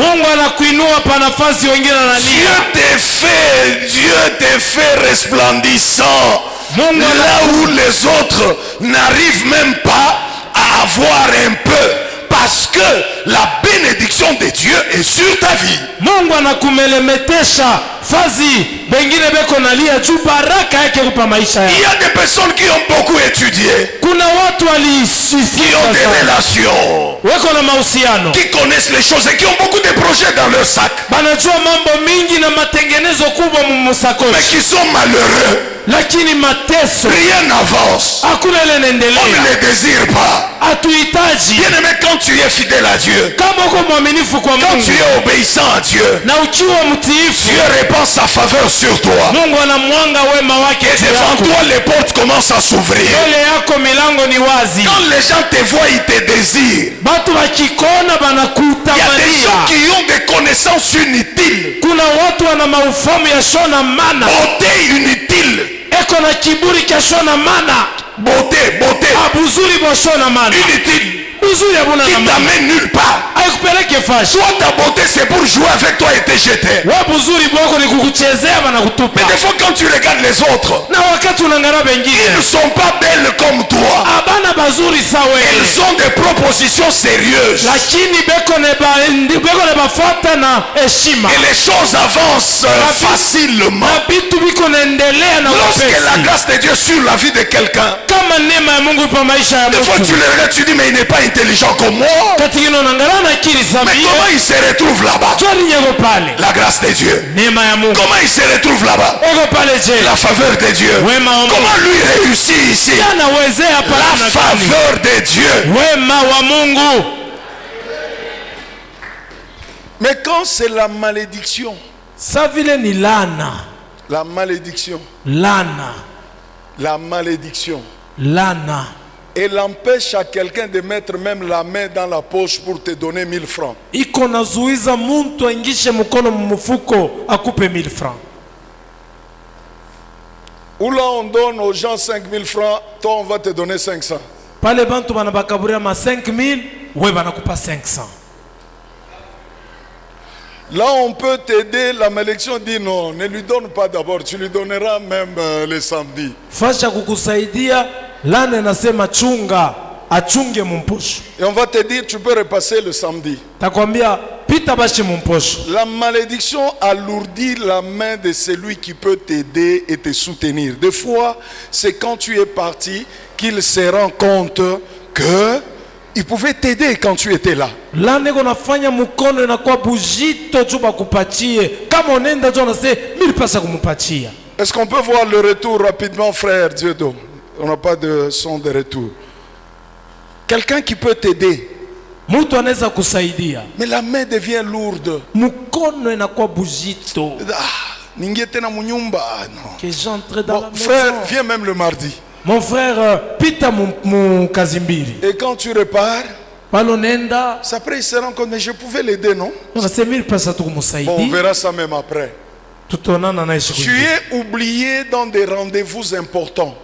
Dieu te fait resplendissant là où les autres n'arrivent même pas à avoir un peu. Parce que la bénédiction de Dieu est sur ta vie. Mungu anakumelemetesha fazi bengine beko nalia juu baraka yake kupa maisha yako. Il y a des personnes qui ont beaucoup étudié. Kuna watu qui ont des relations. Weko na mahusiano. Qui connaissent les choses et qui ont beaucoup de projets dans leur sac. Banajua mambo mingi na matengenezo kubwa mumusakoshi. Mais qui sont malheureux. Lakini mateso. Rien n'avance. Hakuna ile inaendelea. On ne les désire pas. Hatuhitaji. Bien-aimé, quand tu es fidèle à Dieu, kama uko mwaminifu kwa Mungu, quand tu es obéissant à Dieu, na ukiwa mtiifu, Dieu répand sa faveur sur toi. Mungu anamwanga wema wake et devant toi les portes commencent à s'ouvrir. Mbele yako milango ni wazi. Quand les gens te voient, ils te désirent. Batu bakikona banakutamania. Il y a des gens qui ont des connaissances inutiles. Kuna watu wana maufamu ya shona mana. Beauté inutile. Eko na kiburi cha shona mana. Beauté. Abuzuri bo shona mana. Inutile. Qui t'amène nulle part. Toi ta beauté c'est pour jouer avec toi et te jeter. Mais des fois quand tu regardes les autres, ils ne sont pas belles comme toi. Ils ont des propositions sérieuses. Et les choses avancent facilement. Lorsque la grâce de Dieu sur la vie de quelqu'un, des fois tu le regardes, tu dis mais il n'est pas intelligent comme moi. Mais comment il se retrouve là-bas? La grâce de Dieu. Comment il se retrouve là-bas? La faveur de Dieu. Comment lui réussit ici? La faveur de Dieu. Mais quand c'est la malédiction, la malédiction, la malédiction, elle empêche à quelqu'un de mettre même la main dans la poche pour te donner 1000 francs. Ou là on donne aux gens 5000 francs, toi on va te donner 500. Là on peut t'aider, la malédiction dit non, ne lui donne pas d'abord, tu lui donneras même le samedi. Et on va te dire tu peux repasser le samedi. La malédiction alourdit la main de celui qui peut t'aider et te soutenir. Des fois, c'est quand tu es parti qu'il se rend compte que il pouvait t'aider quand tu étais là. Est-ce qu'on peut voir le retour rapidement, frère Dieudo? On n'a pas de son de retour. Quelqu'un qui peut t'aider. Mais la main devient lourde. Frère, viens même le mardi. Mon frère, pita mon kazimbiri. Et quand tu repars, après il se rend compte, mais je pouvais l'aider, non? Bon, on verra ça même après. Tu es oublié dans des rendez-vous importants.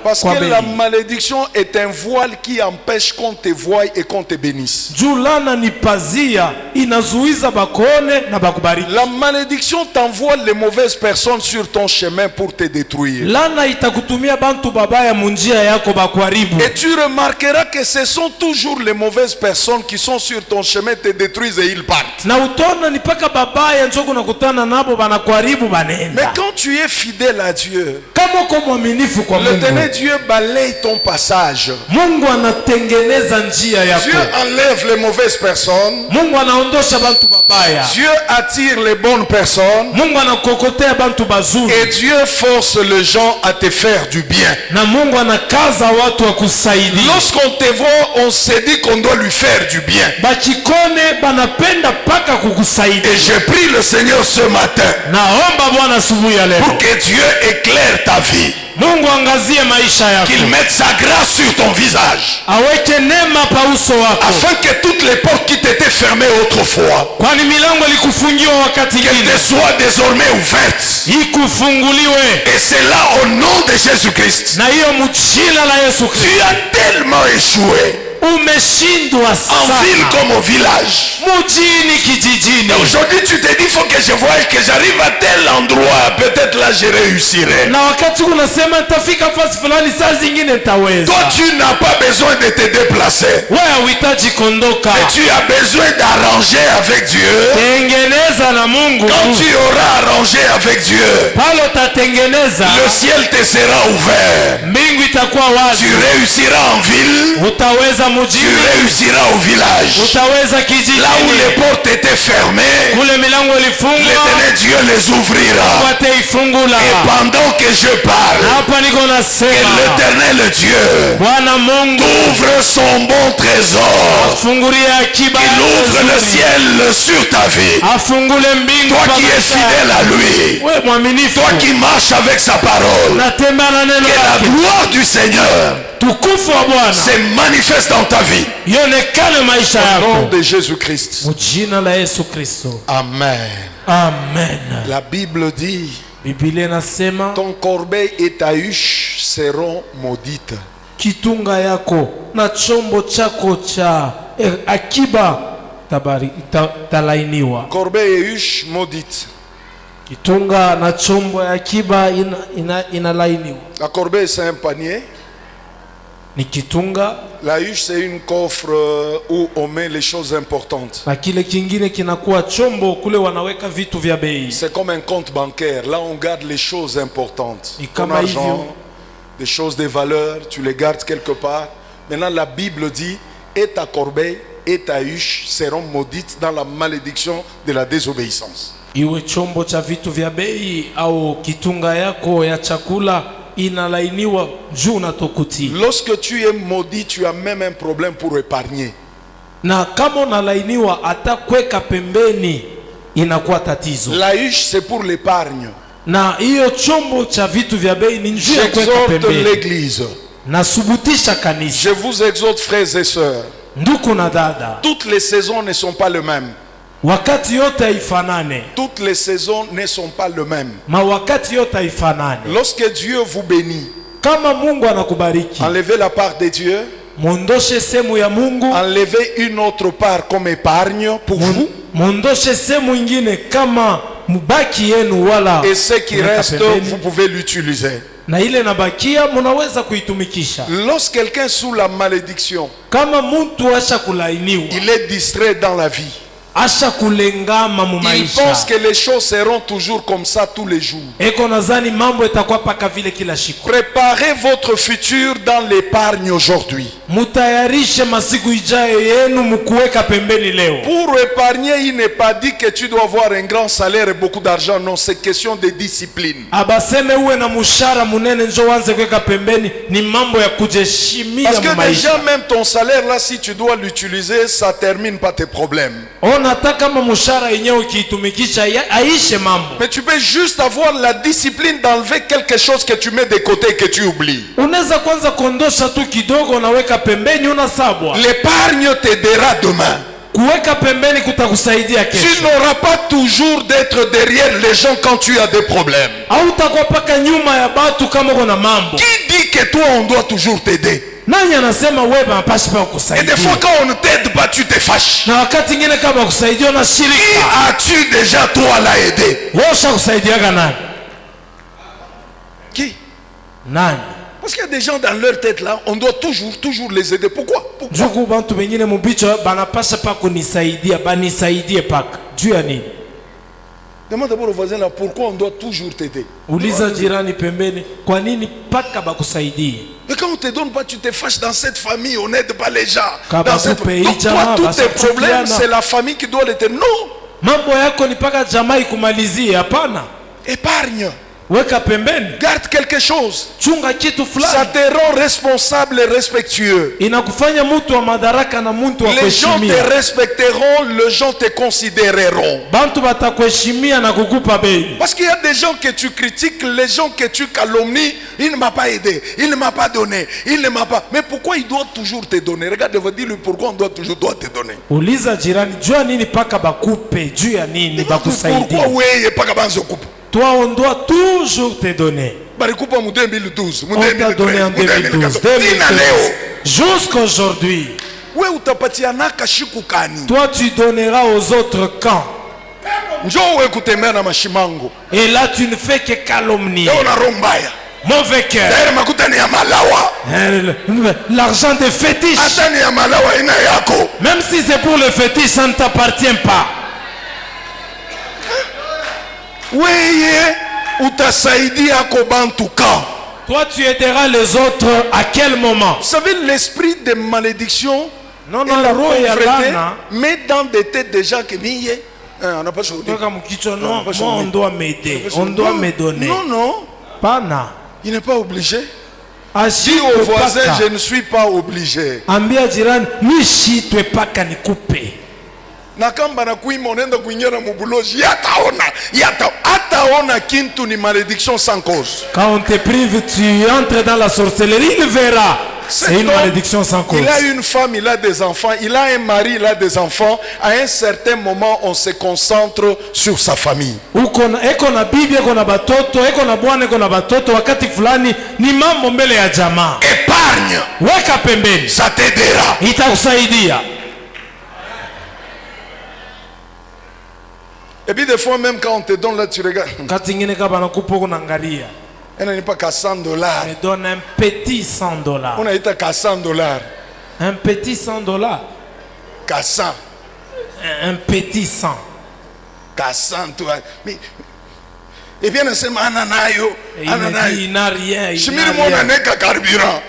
Parce que la malédiction est un voile qui empêche qu'on te voie et qu'on te bénisse. La malédiction t'envoie les mauvaises personnes sur ton chemin pour te détruire. Et tu remarqueras que ce sont toujours les mauvaises personnes qui sont sur ton chemin, te détruisent et ils partent. Mais quand tu es fidèle à Dieu, l'éternel Dieu balaye ton passage. Dieu enlève les mauvaises personnes. Dieu attire les bonnes personnes. Et Dieu force les gens à te faire du bien. Lorsqu'on te voit, on se dit qu'on doit lui faire du bien. Et je prie le Seigneur ce matin pour que Dieu éclaire ta vie. Qu'il mette sa grâce sur ton visage. Afin que toutes les portes qui t'étaient fermées autrefois, qu'elles te soient désormais ouvertes. Et c'est là au nom de Jésus-Christ. Tu as tellement échoué. umeshindwa sana. En ville comme au village. Mujini kijijini. Aujourd'hui tu te dis il faut que je voyage, que j'arrive à tel endroit, peut-être là je réussirai. Na wakati unasema nitafika fasi fulani saa zingine nitaweza. Toi tu n'as pas besoin de te déplacer. Wewe uhitaji kondoka. Mais tu as besoin d'arranger avec Dieu. Tengeneza na Mungu. Quand tu auras arrangé avec Dieu, pale utatengeneza, le ciel te sera ouvert. Mbingu itakuwa wazi. Tu réussiras en ville. Utaweza mjini. Tu réussiras au village. Utaweza kijijini. Là où les portes étaient fermées, kule milango ilifungwa, l'Éternel Dieu les ouvrira. wataifungula. Et pendant que je parle, hapa niko que nasema l'Éternel Dieu Bwana Mungu ouvre son bon trésor. afungulie akiba. Il ouvre le ciel sur ta vie. Afungule mbingu. Toi qui es fidèle à lui. Wewe mwaminifu. Toi qui marches avec sa parole. Natembea na neno Que la lake. gloire du Seigneur Tukufu wa Bwana se manifeste dans ta vie. ionekane maisha Au nom yako. de Jésus-Christ. Mjina la Yesu Kristo. Amen. Amen. La Bible dit, Biblia inasema ton corbeille et ta huche seront maudites. kitunga yako na chombo chako cha akiba talainiwa. Corbeille et huche maudites. Kitunga na chombo ya akiba inalainiwa. La corbeille c'est un panier. Ni kitunga. La huche c'est une coffre où on met les choses importantes. Na kile kingine kinakuwa chombo kule wanaweka vitu vya bei. C'est comme un compte bancaire. Là on garde les choses importantes. Ton argent, des choses de valeur, tu les gardes quelque part. Maintenant la Bible dit, et ta corbeille et ta huche seront maudites dans la malédiction de la désobéissance. Iwe chombo cha vitu vya bei au kitunga yako ya chakula inalainiwa juu na tokuti. Lorsque tu es maudit, tu as même un problème pour épargner. Na kama unalainiwa hata kweka pembeni inakuwa tatizo. La huche c'est pour l'épargne. Na hiyo chombo cha vitu vya bei ni njia ya kweka J'exhorte pembeni. l'église. Nasubutisha kanisa. Je vous exhorte frères et sœurs. Ndugu na dada. Toutes les saisons ne sont pas les mêmes. Wakati yote haifanane. Toutes les saisons ne sont pas les mêmes. Mawakati yote haifanane. Lorsque Dieu vous bénit, kama Mungu anakubariki, enlevez la part de Dieu. Mondoshe sehemu ya Mungu. Enlevez une autre part comme épargne pour vous. Mondoshe sehemu ingine kama mubaki yenu wala. Et ce qui reste, vous pouvez l'utiliser. Na ile nabakia munaweza kuitumikisha. Lorsque quelqu'un sous la malédiction, kama mtu asha kulainiwa, il est distrait dans la vie. asha kulengama mu maisha. Il pense que les choses seront toujours comme ça tous les jours. Eko nazani mambo itakuwa paka vile kila siku. Préparez votre futur dans l'épargne aujourd'hui. Mutayarishe masiku ijayo yenu mkuweka pembeni leo. Pour épargner, il n'est pas dit que tu dois avoir un grand salaire et beaucoup d'argent. Non, c'est question de discipline. Abaseme uwe na mushara munene njo wanze kuweka pembeni, ni mambo ya kujeshimia Parce que maisha. déjà même ton salaire là, si tu dois l'utiliser, ça termine pas tes problèmes. Hata kama mushara yenyewe ukiitumikisha aishe mambo. Mais tu peux juste avoir la discipline d'enlever quelque chose que tu mets de côté et que tu oublies. Unaweza kwanza kondosha tu kidogo naweka pembeni unasabwa. L'épargne t'aidera demain. Kuweka pembeni kutakusaidia kesho. Tu n'auras pas toujours d'être derrière les gens quand tu as des problèmes. Hautakuwa paka nyuma ya batu kama uko na mambo. Qui dit que toi on doit toujours t'aider? Nani anasema wewe hapashi pa Et kukusaidia? des fois quand on ne t'aide pas, tu te fâches. Na wakati ingine kama kusaidia na Qui shirika. as-tu déjà toi là aidé? Wewe ushakusaidiaga nani? Qui? Nani? Parce qu'il y a des gens dans leur tête là, on doit toujours les aider. Pourquoi? Juku bantu wengine mubicho banapasha pa kunisaidia, banisaidie paka. Juu ya nini? Demande d'abord au voisin là, pourquoi on doit toujours t'aider? Uliza jirani pembeni, kwa nini paka bakusaidie? Mais quand on ne te donne pas, tu te fâches. Dans cette famille, on n'aide pas les gens. Dans cette... Donc toi, tous tes problèmes, c'est la famille qui doit les aider. Non. Mambo yako ni paka jamaa ikumalizie, hapana. Épargne. Weka pembeni. Garde quelque chose. Chunga kitu fulani. Ça te rend responsable et respectueux. Inakufanya mtu wa madaraka na mtu wa kuheshimia. Les gens te respecteront, les gens te considéreront. Bantu batakuheshimia na kukupa bei. Parce qu'il y a des gens que tu critiques, les gens que tu calomnies, il ne m'a pas aidé, il ne m'a pas donné, il ne m'a pas. Mais pourquoi il doit toujours te donner? Regarde, vous dis-lui pourquoi on doit toujours te donner. Uliza jirani, jua nini paka bakupe, juu ya nini bakusaidia. Pourquoi oui, pas capable coupe? Toi, on doit toujours te donner. On t'a donné en 2012, 2012. Jusqu'aujourd'hui. we utapatianaka shiku kani? Toi tu donneras aux autres quand? Njoo we kutembea na mashimango. Et là tu ne fais que calomnier. Leo na roho mbaya. Mauvais cœur. Daire makuta ni ya malawa. L'argent des fétiches. Hata ni ya malawa ina yako. Même si c'est pour le fétiche, ça ne t'appartient pas. Weye utasaidia ko bantu quand? Toi tu aideras les autres à quel moment? Vous savez, l'esprit de malédiction Non, et la pauvreté non. met dans des têtes des gens qui nié. On n'a pas choisi. Non, moi on doit m'aider. On doit me donner. Non, non. Pana. Il n'est pas obligé. Dis Dis au voisin, je ne suis pas obligé. Ambia jirani, nishitwe paka nikupe. Na kamba na kuima unaenda kuingia na mubuloji, hataona kintu ni malédiction sans cause. Quand on te prive, tu entres dans la sorcellerie, il verra. C'est une malédiction sans cause. Il a une femme, il a des enfants, il a un mari, il a des enfants. À un certain moment, on se concentre sur sa famille. Eko na bibi, eko na batoto, eko na bwana, eko na batoto, wakati fulani ni mambo mbele ya jamaa. Épargne. Weka pembeni. Ça t'aidera. Itakusaidia. Et puis des fois même quand on te donne là, tu regardes. Kati ngine kaba nakupa uko naangalia. Elle n'est pas qu'à $100. Me donne un petit $100. On a été qu'à $100. Un petit $100. Qu'à 100. Un petit 100. Qu'à 100, toi. Mais, et bien, c'est ananayo. Il n'a rien. Je me demande un carburant.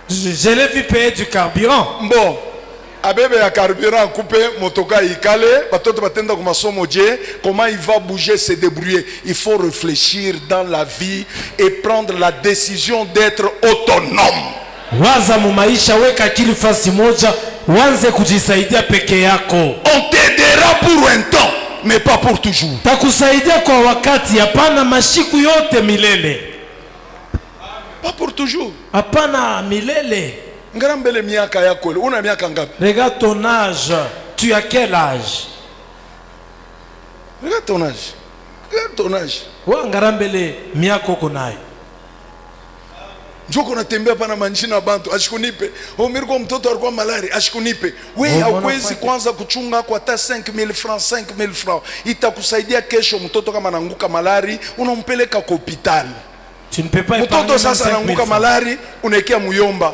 Je l'ai vu payer du carburant. Bon. Abebe ya carburant coupé, motoka ikale, batoto batenda kuma somo je, comment il va bouger, se débrouiller. Il faut réfléchir dans la vie et prendre la décision d'être autonome. Waza mu maisha, weka akili fasi moja, wanze kujisaidia peke yako. On t'aidera pour un temps, mais pas pour toujours. Takusaidia kwa wakati, hapana mashiku yote milele. Pas pour toujours. Hapana milele. Ngarambele miaka yako, una miaka ngapi? Regarde ton âge. Tu as quel âge? Regarde ton âge. Regarde ton âge. Wa ngarambele miaka uko nayo. Njoko natembea pana manjina bantu ashikunipe. Omiriko mtoto alikuwa malari ashikunipe. Wewe hauwezi kwanza kuchunga kwa hata 5000 francs, 5000 francs. Itakusaidia kesho mtoto kama ananguka malari, unampeleka kwa hospitali. Tu ne peux pas mtoto sasa ananguka malari, unaekea muyomba.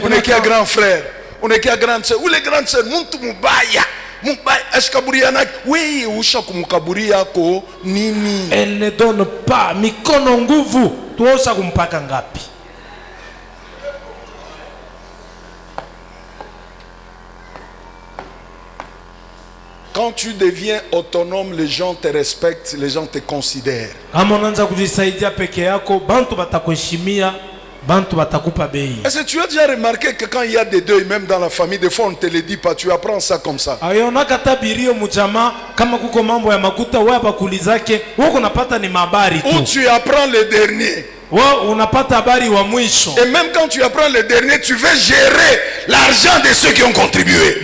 Unaekea grand frère, unaekea grande sœur. Ule grande sœur muntu mubaya. Mubaya ashikaburia na wewe usha kumkaburia yako nini? Elle ne donne pas mikono nguvu. Tuosha kumpaka ngapi? Quand tu deviens autonome, les gens te respectent, les gens te considèrent. Est-ce que tu as déjà remarqué que quand il y a des deuils, même dans la famille, des fois on ne te le dit pas, tu apprends ça comme ça. Ou tu apprends le dernier. Et même quand tu apprends le dernier, tu veux gérer l'argent de ceux qui ont contribué.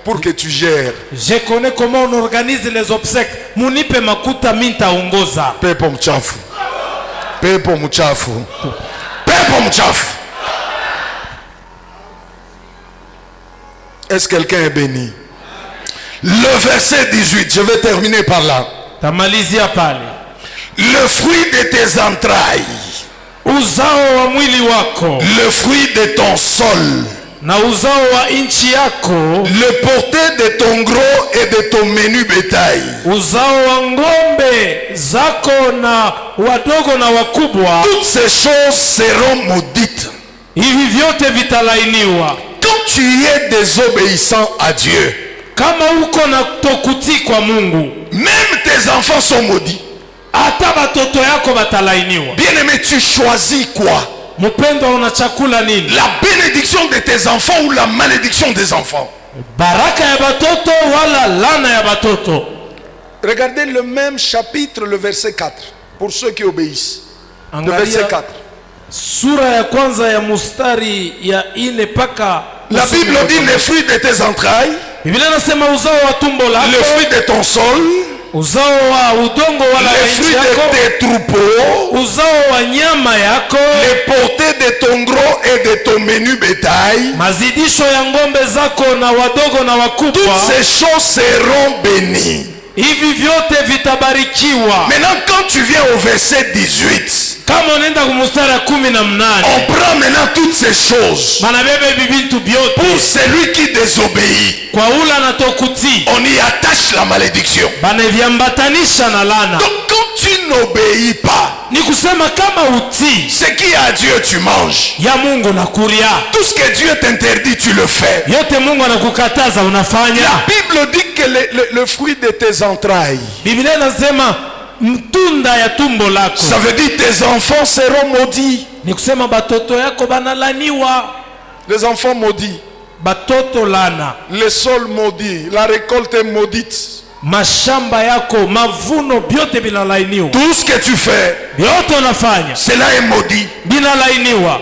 Pour que tu gères. Je connais comment on organise les obsèques. Munipe makuta minta ongoza. Pepo mchafu. Pepo mchafu. Pepo mchafu. Est-ce que quelqu'un est béni? Le verset 18, je vais terminer par là. Le fruit de tes entrailles, le fruit de ton sol, le porté de ton gros et de ton menu bétail, toutes ces choses seront maudites. Quand tu es désobéissant à Dieu, même tes enfants sont maudits. Bien-aimé, tu choisis quoi? La bénédiction de tes enfants ou la malédiction des enfants? Regardez le même chapitre, le verset 4, pour ceux qui obéissent. Le verset 4. La Bible dit les fruits de tes entrailles. Biblia inasema uzao wa tumbo lako, le fruit de ton sol, uzao wa udongo wala les fruits de tes troupeaux, uzao wa nyama yako, les portées de ton gros et de ton menu bétail, mazidisho ya ngombe zako na wadogo na wakubwa, toutes ces choses seront bénies. hivi vyote vitabarikiwa. Maintenant quand tu viens au verset 18, kama unaenda kumstari 18, on prend maintenant toutes ces choses banabeba hivi vitu vyote pour celui qui désobéit. kwa ula na tokuti, On y attache la malédiction. banaviambatanisha na lana. Donc quand tu n'obéis pas, Ni kusema kama utii ce qui est à Dieu tu manges. ya Mungu na kuria, Tout ce que Dieu t'interdit tu le fais. yote Mungu anakukataza unafanya. La Bible dit que le fruit de tes entrailles, Biblia inasema mtunda ya tumbo lako, ça veut dire tes enfants seront maudits. ni kusema batoto yako banalaniwa. Les enfants maudits, Batoto lana, le sol maudit, la récolte est maudite. mashamba yako mavuno byote binalainiwa, Tout ce que tu fais, byote unafanya cela est maudit. binalainiwa.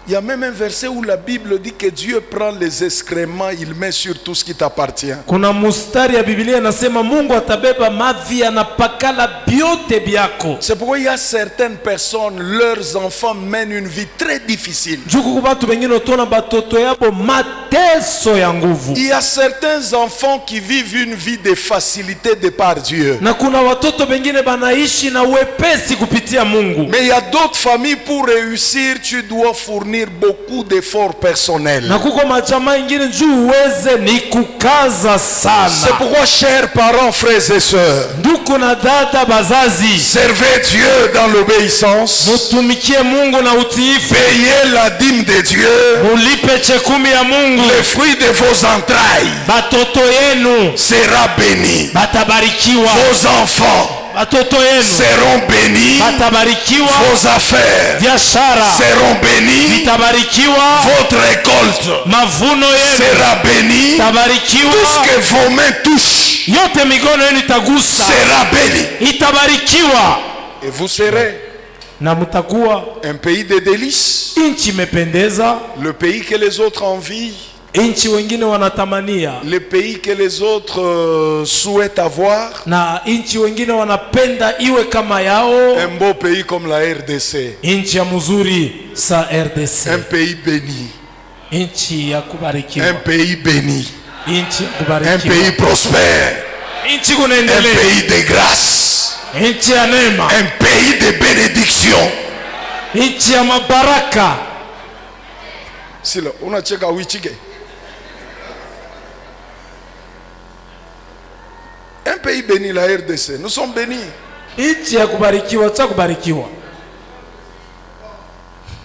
Il y a même un verset où la Bible dit que Dieu prend les excréments, il met sur tout ce qui t'appartient. Kuna mustari ya Biblia inasema Mungu atabeba mavi anapakala byote byako. C'est pourquoi il y a certaines personnes, leurs enfants mènent une vie très difficile. Juku kubatu bengine utona batoto yabo mateso ya nguvu. Il y a certains enfants qui vivent une vie de facilité de par Dieu. Na kuna watoto bengine banaishi na wepesi kupitia Mungu. Mais il y a d'autres familles, pour réussir, tu dois fournir beaucoup d'efforts personnels. Na kuko majama ingine juu uweze ni kukaza sana. C'est pourquoi, chers parents, frères et sœurs, Nduku na dada bazazi, servez Dieu dans l'obéissance, mutumikie Mungu na utiifu. payez la dîme de Dieu, Mulipe chekumi ya Mungu. le fruit de vos entrailles Batoto yenu sera béni. batabarikiwa. Vos enfants Batoto yenu seront bénis. batabarikiwa. Vos affaires Biashara seront bénies. itabarikiwa. Votre récolte Mavuno yenu sera bénie. itabarikiwa. Tout ce que vos mains touchent Yote mikono yenu itagusa sera béni. itabarikiwa, Et vous serez na mutakuwa un pays de délices, inchi imependeza, le pays que les autres envient, inchi wengine wanatamania, le pays que les autres souhaitent avoir, na inchi wengine wanapenda iwe kama yao. un beau pays comme la RDC, Inchi ya mzuri sa RDC, un pays béni, inchi ya kubarikiwa, un pays béni, inchi ya un kubarikiwa, pays prospère, inchi un kunaendelea, pays de grâce, inchi ya neema, un pays de bénédiction. inchi ya mabaraka. Sila, unacheka wichike. Un pays béni, la RDC. Nous sommes bénis. Inchi ya kubarikiwa, cha kubarikiwa,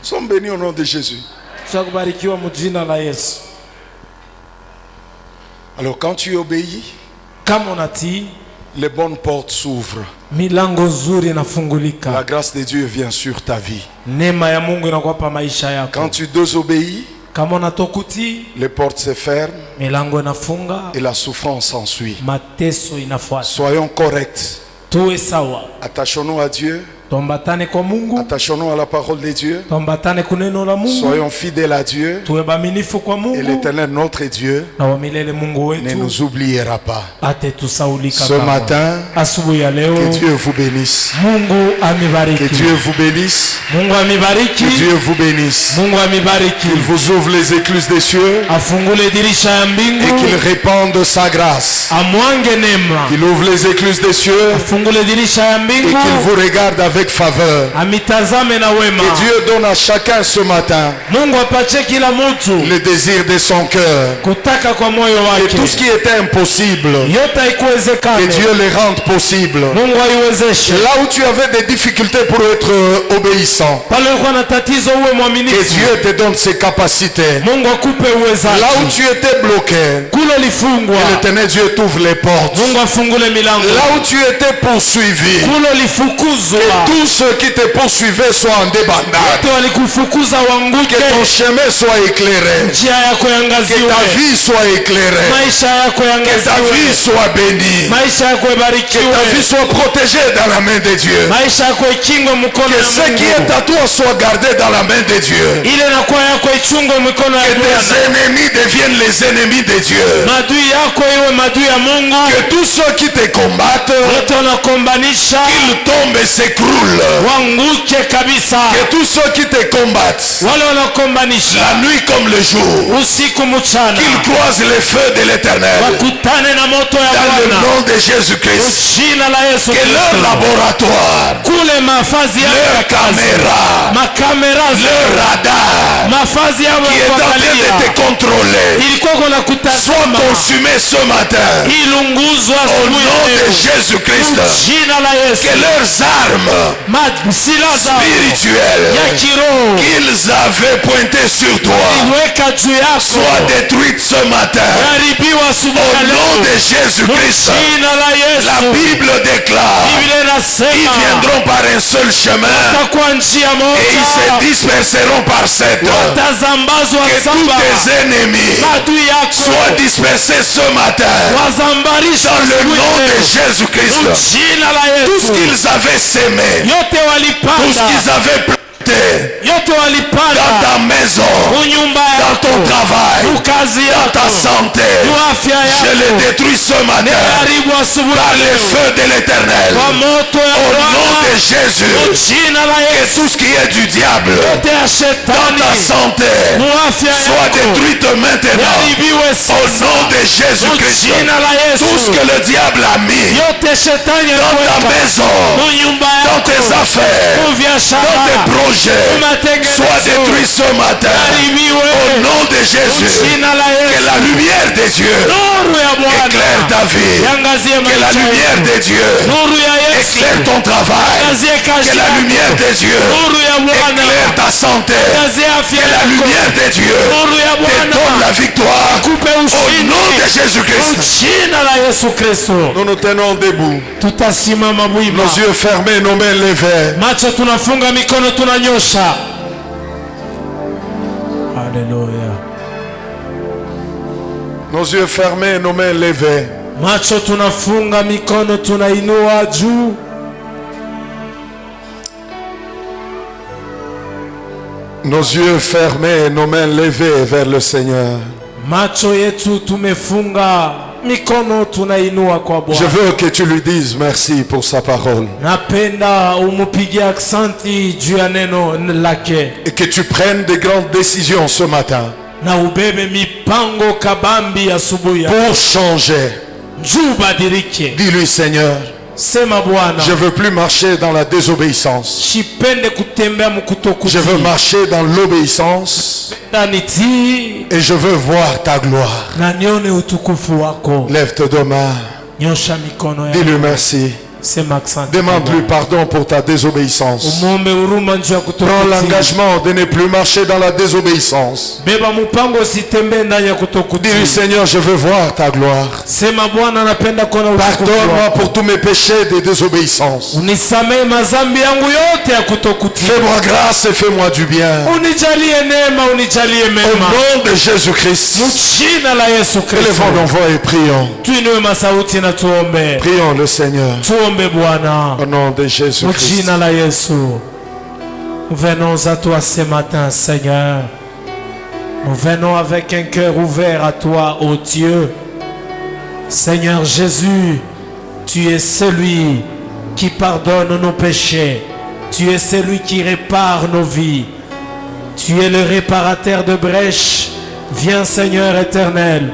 Nous sommes bénis au nom de Jésus. cha kubarikiwa mjina la Yesu. Alors quand tu obéis, Kama unatii, les bonnes portes s'ouvrent. milango nzuri La inafungulika, grâce de Dieu vient sur ta vie. neema ya Mungu inakuwa pa maisha yako. Quand tu désobéis, Kama unatokutii, les portes se ferment milango inafunga, et la souffrance s'ensuit. mateso inafuata. Soyons corrects. Tuwe sawa, Attachons-nous à Dieu. tuambatane kwa Mungu, Attachons-nous à la parole de Dieu. tuambatane kuneno la Mungu, Soyons fidèles à Dieu. tuwe baminifu kwa Et Mungu, l'Éternel, notre Dieu, na wa milele Mungu ne wetu nous oubliera pas. atetusaulika Ce kamwe. matin, Asubuhi ya leo, que Dieu vous bénisse. Mungu Que amibariki, Dieu vous bénisse. Mungu amibariki, Que Dieu vous bénisse. Mungu amibariki, Qu'il vous ouvre les écluses des cieux afungule dirisha ya et mbingu, qu'il répande sa grâce. amwange neema, Qu'il ouvre les écluses des cieux afungule dirisha ya et mbingu, qu'il vous regarde avec faveur. amitazame na wema. Que Dieu donne à chacun ce matin Mungu apache kila mtu le désir de son cœur. kutaka kwa moyo Et wake, tout ce qui était impossible, yote que haikuwezekana, Dieu les rende possible. Mungu aiwezeshe. Là où tu avais des difficultés pour être obéissant, Pale ulikuwa na tatizo, uwe que mwaminifu, Dieu te donne ses capacités. Mungu akupe Là où uwezaji. tu étais bloqué, Kule ulifungwa, que l'Éternel Dieu t'ouvre les portes. Mungu afungule milango. Là où tu étais poursuivi, Kule ulifukuzwa, que tous ceux qui te poursuivaient soient en débandade. wote walikufukuza wanguke, Que ton chemin soit éclairé. njia yako Que yangaziwe, ta vie soit éclairée. maisha yako Que ta vie yangaziwe, soit bénie. maisha yako Que ta vie ibarikiwe, soit protégée dans la main de Dieu. maisha yako ikingwe mkono Que ya ce qui Mungu, est à toi soit gardé dans la main de Dieu. ile inakuwa yako Que tes ennemis deviennent les ennemis de Dieu. Que tous ceux qui te combattent, qu'ils tombent et s'écroulent. Que tous ceux qui te combattent, la nuit comme le jour, qu'ils croisent les feux de l'Éternel. Dans le nom de Jésus-Christ. Que leur laboratoire, leur caméra, leur radar, qui est en train de te contrôler, soit consumé ce matin. Au nom de Jésus-Christ. Que leurs armes spirituelles qu'ils avaient pointées sur toi soient détruites ce matin. Au nom de Jésus-Christ. La Bible déclare ils viendront par un seul chemin et ils se disperseront par sept. Que tous tes ennemis soient dispersés ce matin dans le nom de Jésus-Christ. Tout ce qu'ils avaient sémé, tout ce qu'ils avaient planté dans ta maison, dans ton travail, dans ta santé, je les détruis ce matin par les feux de l'Éternel. Au nom de Jésus, que tout ce qui est du diable dans ta santé soit détruit maintenant. Au nom de Jésus-Christ, tout ce que le diable a mis dans ta maison, dans tes affaires, dans tes projets, soit détruit ce matin. Au nom de Jésus, que la lumière de Dieu éclaire ta vie. Que la lumière de Dieu éclaire ton travail. Que la lumière de Dieu éclaire ta santé. Que la lumière de Dieu te donne la victoire. Au nom de Jésus-Christ. Nous nous tenons debout. Nos yeux fermés, nos mains levées. Alléluia. Nos yeux fermés, nos mains levées. Macho tunafunga, mikono tunainua juu. Nos yeux fermés, nos mains levées vers le Seigneur. Macho yetu tumefunga, mikono tunainua kwa Bwana. Je veux que tu lui dises merci pour sa parole. Napenda umupigie aksanti juu ya neno lake. Et que tu prennes des grandes décisions ce matin. Na ubebe mipango kabambi asubuhi. Pour changer. Juu badirike. Dis-lui Seigneur. Sema Bwana. Je veux plus marcher dans la désobéissance. Shipende kutembea mkutokuti. Je veux marcher dans l'obéissance. Et je veux voir ta gloire. Na nione utukufu wako. Lève tes deux mains. Nyosha mikono yako. Dis-lui merci. Demande-lui pardon pour ta désobéissance. Prends l'engagement de ne plus marcher dans la désobéissance. Dis-lui Seigneur, je veux voir ta gloire. Pardonne-moi pour tous mes péchés de désobéissance. Fais-moi grâce et fais-moi du bien. Au nom de Jésus-Christ. Élevons nos voix et prions. Prions le Seigneur. Au nom de Jésus-Christ. Nous venons à toi ce matin, Seigneur. Nous venons avec un cœur ouvert à toi, ô Dieu. Seigneur Jésus, tu es celui qui pardonne nos péchés. Tu es celui qui répare nos vies. Tu es le réparateur de brèches. Viens, Seigneur éternel,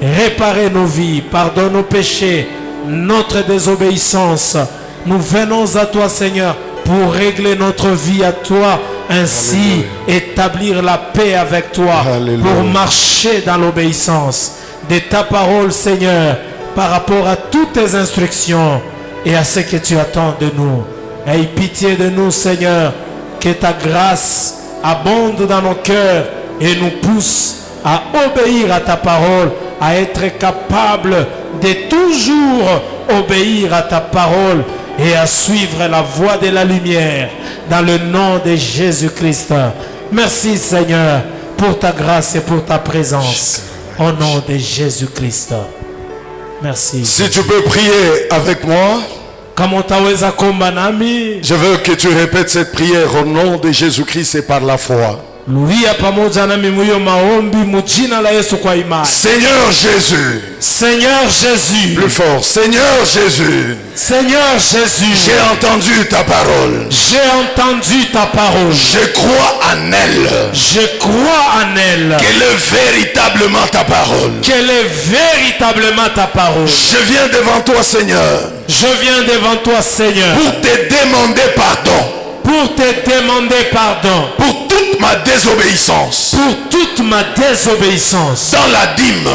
réparer nos vies, pardonne nos péchés, notre désobéissance. Nous venons à toi, Seigneur, pour régler notre vie à toi, ainsi établir la paix avec toi. Alléluia. Pour marcher dans l'obéissance de ta parole, Seigneur, par rapport à toutes tes instructions et à ce que tu attends de nous. Aie pitié de nous, Seigneur, que ta grâce abonde dans nos cœurs et nous pousse à obéir à ta parole, à être capable de toujours obéir à ta parole et à suivre la voie de la lumière dans le nom de Jésus-Christ. Merci Seigneur pour ta grâce et pour ta présence au nom de Jésus-Christ. Merci. Si tu peux prier avec moi, je veux que tu répètes cette prière au nom de Jésus-Christ et par la foi. Luria pamoja nami mwiyo maombi mujina la Yesu kwa imani. Seigneur Jésus. Seigneur Jésus. Plus fort. Seigneur Jésus. Seigneur Jésus. J'ai entendu ta parole. J'ai entendu ta parole. Je crois en elle. Je crois en elle. Quelle est véritablement ta parole. Quelle est véritablement ta parole. Je viens devant toi, Seigneur. Je viens devant toi, Seigneur. Pour te demander pardon. Pour te demander pardon. Pour toute ma désobéissance. Pour toute ma désobéissance. Dans la dîme.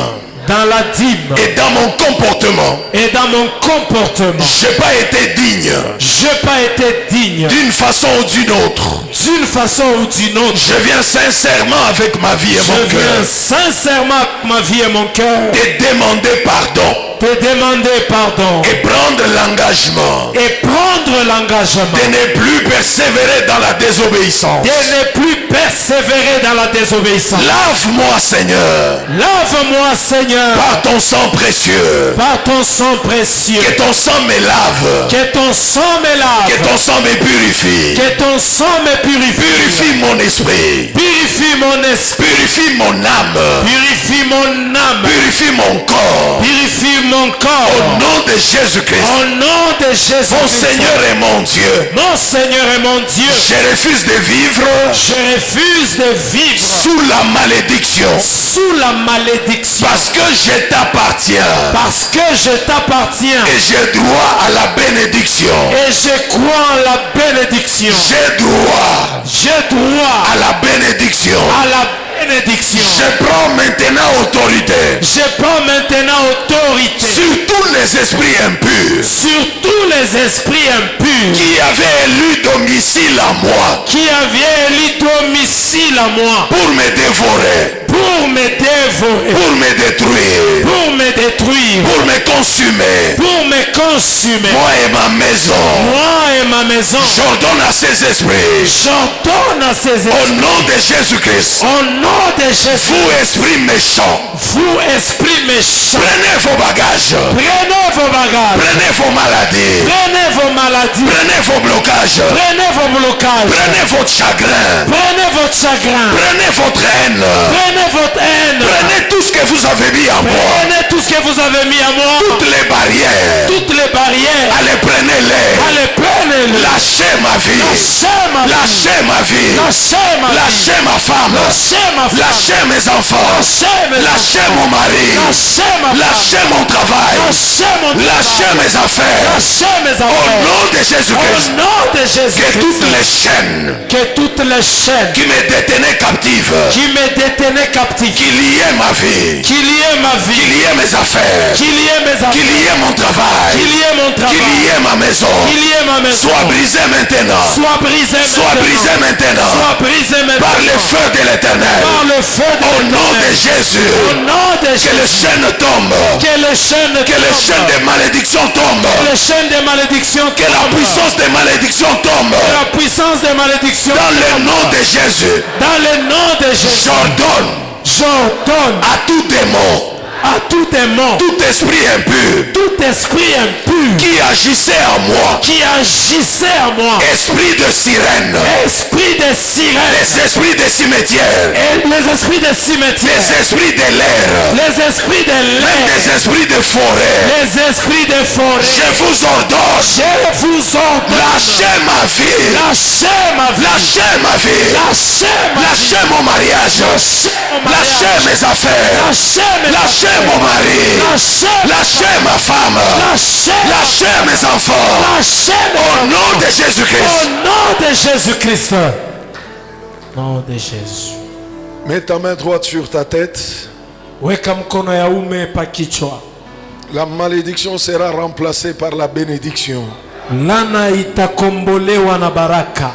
Dans la dîme. Et dans mon comportement. Et dans mon comportement. Je n'ai pas été digne. Je n'ai pas été digne. D'une façon ou d'une autre. D'une façon ou d'une autre. Je viens sincèrement avec ma vie et mon cœur. Je viens sincèrement avec ma vie et mon cœur. Te demander pardon. Te demander pardon. Et prendre l'engagement. Et prendre l'engagement. De ne plus persévérer dans la désobéissance. De ne plus persévérer dans la désobéissance. Lave-moi, Seigneur. Lave-moi, Seigneur. Par ton sang précieux. Par ton sang précieux. Que ton sang me lave. Que ton sang me lave. Que ton sang me purifie. Que ton sang me purifie. Purifie mon esprit. Purifie mon esprit. Purifie mon âme. Purifie mon âme. Purifie mon corps. Purifie mon corps. Au nom de Jésus-Christ. Au nom de Jésus-Christ. Mon Seigneur et mon Dieu. Mon Seigneur et mon Dieu. Je refuse de vivre. Je refuse de vivre. Sous la malédiction. Sous la malédiction. Parce que je t'appartiens. Parce que je t'appartiens. Et j'ai droit à la bénédiction. Et je crois en la bénédiction. J'ai droit. J'ai droit à la bénédiction. À la bénédiction. Je prends maintenant autorité. Je prends maintenant autorité. Sur tous les esprits impurs. Sur tous les esprits impurs. Qui avaient élu domicile à moi. Qui avaient élu domicile à moi. Pour me dévorer. Pour me dévorer. Pour me détruire. Pour me détruire. Pour me consumer. Pour me consumer. Moi et ma maison. Moi et ma maison. J'ordonne à ces esprits. J'ordonne à ces esprits. Au nom de Jésus-Christ. Au nom de Jésus. Vous esprits méchants. Vous esprits méchants. Prenez vos bagages. Prenez vos bagages. Prenez vos maladies. Prenez vos maladies. Prenez vos blocages. Prenez vos blocages. Prenez votre chagrin. Prenez votre chagrin. Prenez votre haine. Prenez votre haine. Prenez tout ce que vous avez mis à moi. Prenez tout ce que vous avez mis à moi. Toutes les barrières. Toutes les barrières. Allez, prenez-les. Allez, prenez-les. Lâchez ma vie. Lâchez ma vie. Lâchez ma vie. Lâchez ma vie. Lâchez ma femme. Lâchez ma femme. Lâchez mes enfants. Lâchez mon mari. Lâchez ma femme. Lâchez mon travail. Lâchez mon travail. Lâchez mes affaires. Lâchez mes Au affaires. nom de Jésus-Christ. Au nom de Jésus-Christ. Que toutes les chaînes. Que toutes les chaînes. Qui me détenaient captive. Qui me détenaient captif. Qui liaient ma vie. Qui liait ma vie. Qui liaient mes affaires. Qui liait mes Qui affaires. liaient mon travail. Qui liait mon Qui travail. liaient ma maison. Qui liait ma maison. Soit brisé maintenant. Soit brisé maintenant. Soit brisé maintenant. Soit brisé maintenant. Par le feu de l'éternel. Par le feu de Au nom de l'Éternel. Jésus. Au nom de Que les Jésus. chaînes tombent. Que les chaînes Que les chaînes de malédiction tombent. Que les chaînes de malédiction Que la puissance de malédiction tombe. Que la puissance de malédiction Dans le nom de Jésus. Dans le nom de Jésus. J'ordonne à tout démon. À tout démon. Tout esprit impur. Tout esprit impur. Qui agissait en moi. Qui agissait en moi. Esprit de sirène. Esprit de sirène. Les esprits de cimetière. Et les esprits de cimetière. Les esprits de l'air. Les esprits de l'air. Même les esprits de forêt. Les esprits de forêt. Je vous ordonne. Je vous ordonne. Lâchez ma vie. Lâchez ma vie. Lâchez ma vie. Lâchez mon mariage. Lâchez mes affaires. Lâchez mon mari. Lâchez ma femme. Lâchez mes enfants. Au nom de Jésus-Christ. Au nom de Jésus-Christ. Au nom de Jésus. Mets ta main droite sur ta tête. Weka mkono ya ume pa kichwa. La malédiction sera remplacée par la bénédiction. Lana itakombolewa na baraka.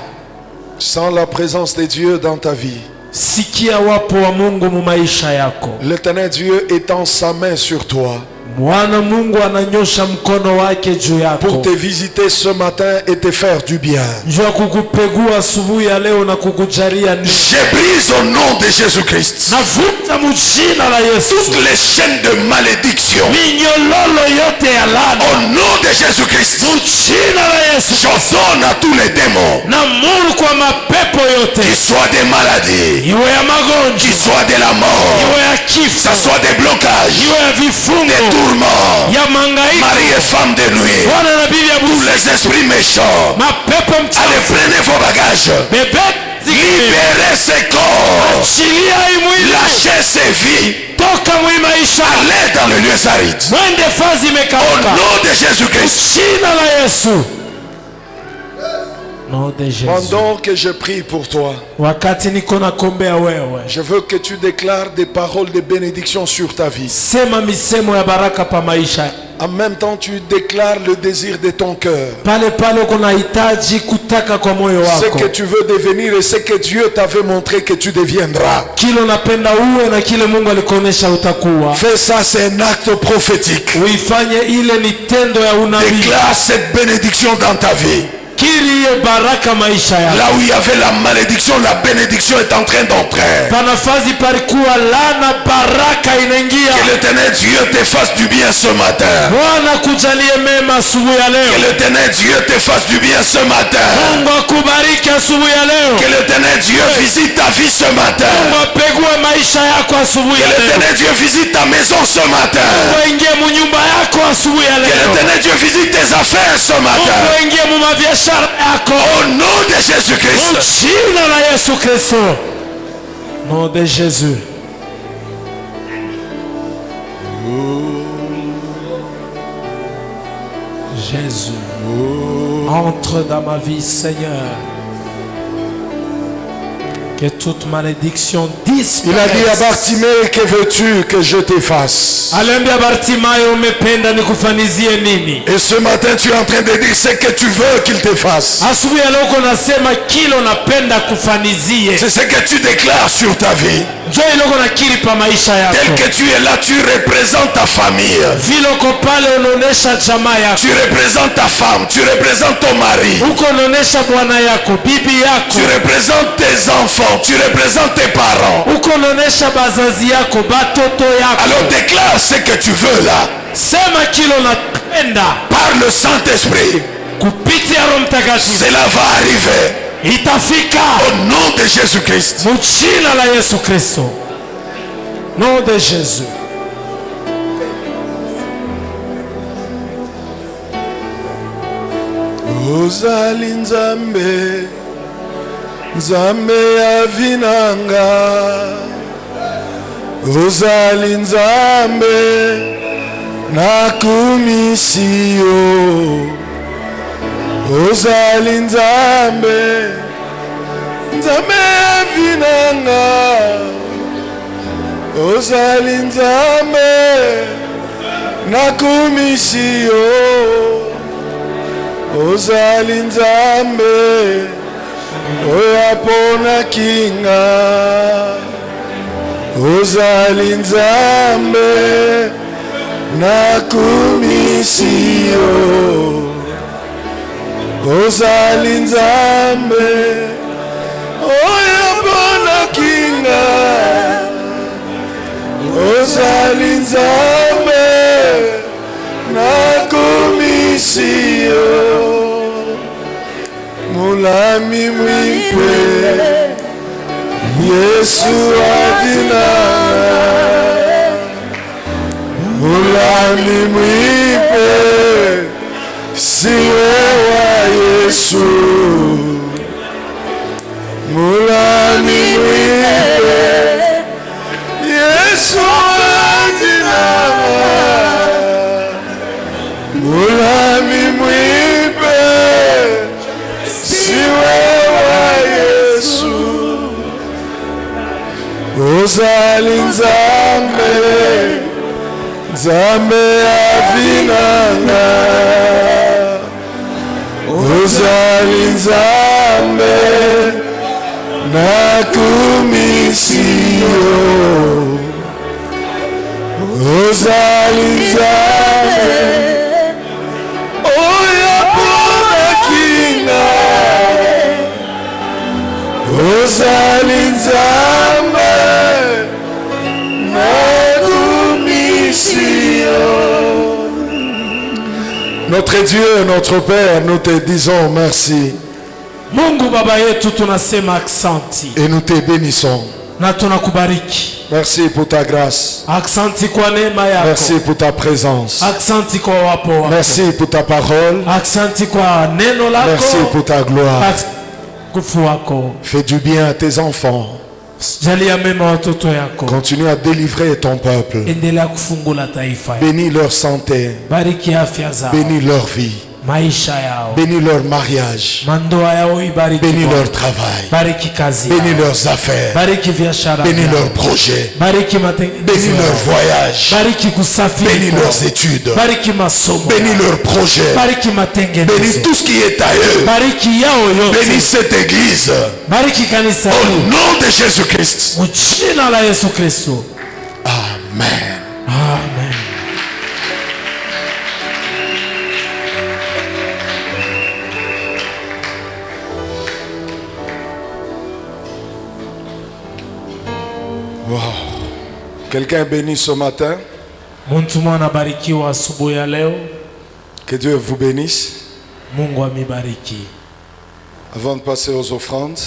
Sans la présence de Dieu dans ta vie. Sikia wapo wa Mungu mu maisha yako. L'Éternel Dieu étend sa main sur toi. Bwana Mungu ananyosha mkono wake juu yako. Pour te visiter ce matin et te faire du bien. Njoo kukupegua asubuhi ya leo na kukujalia. Je brise au nom de Jésus-Christ. navuta mu jina la Yesu Toutes les chaînes de malédiction. minyololo yote ya laana Au nom de Jésus-Christ. mu jina la Yesu J'ordonne à tous les démons. namuru kwa mapepo yote Qu'ils soient des maladies. iwe ya magonjwa Qu'ils soient de la mort. iwe ya Que kifo ce soit des blocages. iwe ya vifungo Des tourments. ya mangaiko Mari et femme de nuit. bwana na bibi ya Tous busi les esprits méchants. mapepo Allez, mchafu prenez vos bagages. bebe Libérez ces corps. achilia hii mwili Lâchez ces vies. toka mwi maisha Allez dans le lieu aride. mwende fazi Au imekauka nom de Jésus-Christ. jina la Yesu nom de Jésus. Pendant que je prie pour toi, Wakati niko nakombea wewe, je veux que tu déclares des paroles de bénédiction sur ta vie. sema misemo ya baraka pa maisha. En même temps, tu déclares le désir de ton cœur. Pale pale kunahitaji kutaka kwa moyo Ce wako, que tu veux devenir et ce que Dieu t'avait montré que tu deviendras. kile unapenda uwe na kile Mungu alikuonesha utakuwa. Fais ça, c'est un acte prophétique. Uifanye ile ni tendo ya unabii. Déclare cette bénédiction dans ta vie. Kiri hiyo baraka maisha yako. Là où il y avait la malédiction, la bénédiction est en train d'entrer. Panafazi palikuwa laana, baraka inaingia. Que l'éternel Dieu te fasse du bien ce matin. Bwana kujalie mema asubuhi ya Que leo. l'éternel Dieu te fasse du bien ce matin. Mungu akubariki asubuhi ya leo. Que l'éternel Dieu visite ta vie ce matin. Mungu apegue maisha yako asubuhi Que ya leo. l'éternel Dieu visite ta maison ce matin. Mungu aingie mu nyumba yako asubuhi ya Que leo. l'éternel Dieu visite tes affaires ce matin. Mungu aingie mu mabiashara yako. Au nom de Jésus-Christ. Jina la Yesu Kristo. Nom de Jésus. Jésus, entre dans ma vie, Seigneur. Que toute malédiction disparaisse. Il a dit à Bartimée, que veux-tu que je t'efface? Aliambia Bartimayo, umependa nikufanizie nini? Et ce matin, tu es en train de dire ce que tu veux qu'il t'efface. Asubuhi ya leo unasema kile unapenda kufanizie. C'est ce que tu déclares sur ta vie. Njoo ile uko nakiri pa maisha yako. Tel que tu es là, tu représentes ta famille. Vile uko pale unaonesha jamaa yako. Tu représentes ta femme, tu représentes ton mari. Uko unaonesha bwana yako, bibi yako. Tu représentes tes enfants, tu représentes tes parents. Uko unaonesha bazazi yako, batoto yako. Alors déclare ce que tu veux là. Sema kile unapenda. Par le Saint-Esprit, Kupitia Roho Mtakatifu. cela va arriver. Itafika. Au nom de Jésus-Christ. Mu jina la Yesu Kristo. Nom de Jésus. Ozali Nzambe, Nzambe ya vinanga. Ozali Nzambe, nakumisio. Ozali Nzambe, Nzambe ya vinanga. Ozali Nzambe, nakumisio. Ozali Nzambe, oyapona kinga. Ozali Nzambe, nakumisio. Ozali Nzambe, oyapona kinga. Ozali Nzambe, nakumisio. Mulami mwimpe, Yesu adinanga. Mulami mwimpe, siwe wa Yesu. Mulami mwimpe, Yesu adinanga. Mulami mwimpe, siwe wa Yesu. Ozali Nzambe, Nzambe avinanga. Ozali Nzambe, nakumisio. Ozali Nzambe, oyapona kinga. Ozali Nzambe, Notre Dieu, notre Père, nous te disons merci. Mungu baba yetu tunasema aksanti. Et nous te bénissons. Na tunakubariki. Merci pour ta grâce. Aksanti kwa neema yako. Merci pour ta présence. Aksanti kwa wapo wako. Merci pour ta parole. Aksanti kwa neno lako. Merci pour ta gloire. Kufu wako. Fais du bien à tes enfants. Jalia mema watoto yako. Continue à délivrer ton peuple. Endelea kufungula taifa. Bénis leur santé. Bariki afya zao. Bénis leur vie. Maisha yao. Bénis leur mariage. Mandoa yao ibariki. Bénis leur travail. Bariki kazi. Bénis leurs affaires. Bariki biashara. Bénis leurs projets. Bariki matengenezo. Bénis leurs voyages. Bariki kusafiri. Bénis leurs études. Bariki masomo. Bénis leurs projets. Bariki matengenezo. Bénis tout ce qui est à eux. Bariki yao yote. Bénis cette église. Bariki kanisa. Au nom de Jésus-Christ. Mjina la Yesu Kristo. Amen. Amen. Wow. Quelqu'un bénit ce matin. Muntu mwana barikiwa asubuhi ya leo. Que Dieu vous bénisse. Mungu amibariki. Avant de passer aux offrandes,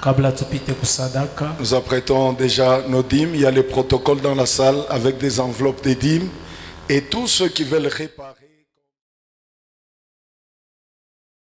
Kabla tupite kusadaka, nous apprêtons déjà nos dîmes. Il y a les protocoles dans la salle avec des enveloppes des dîmes. Et tous ceux qui veulent réparer.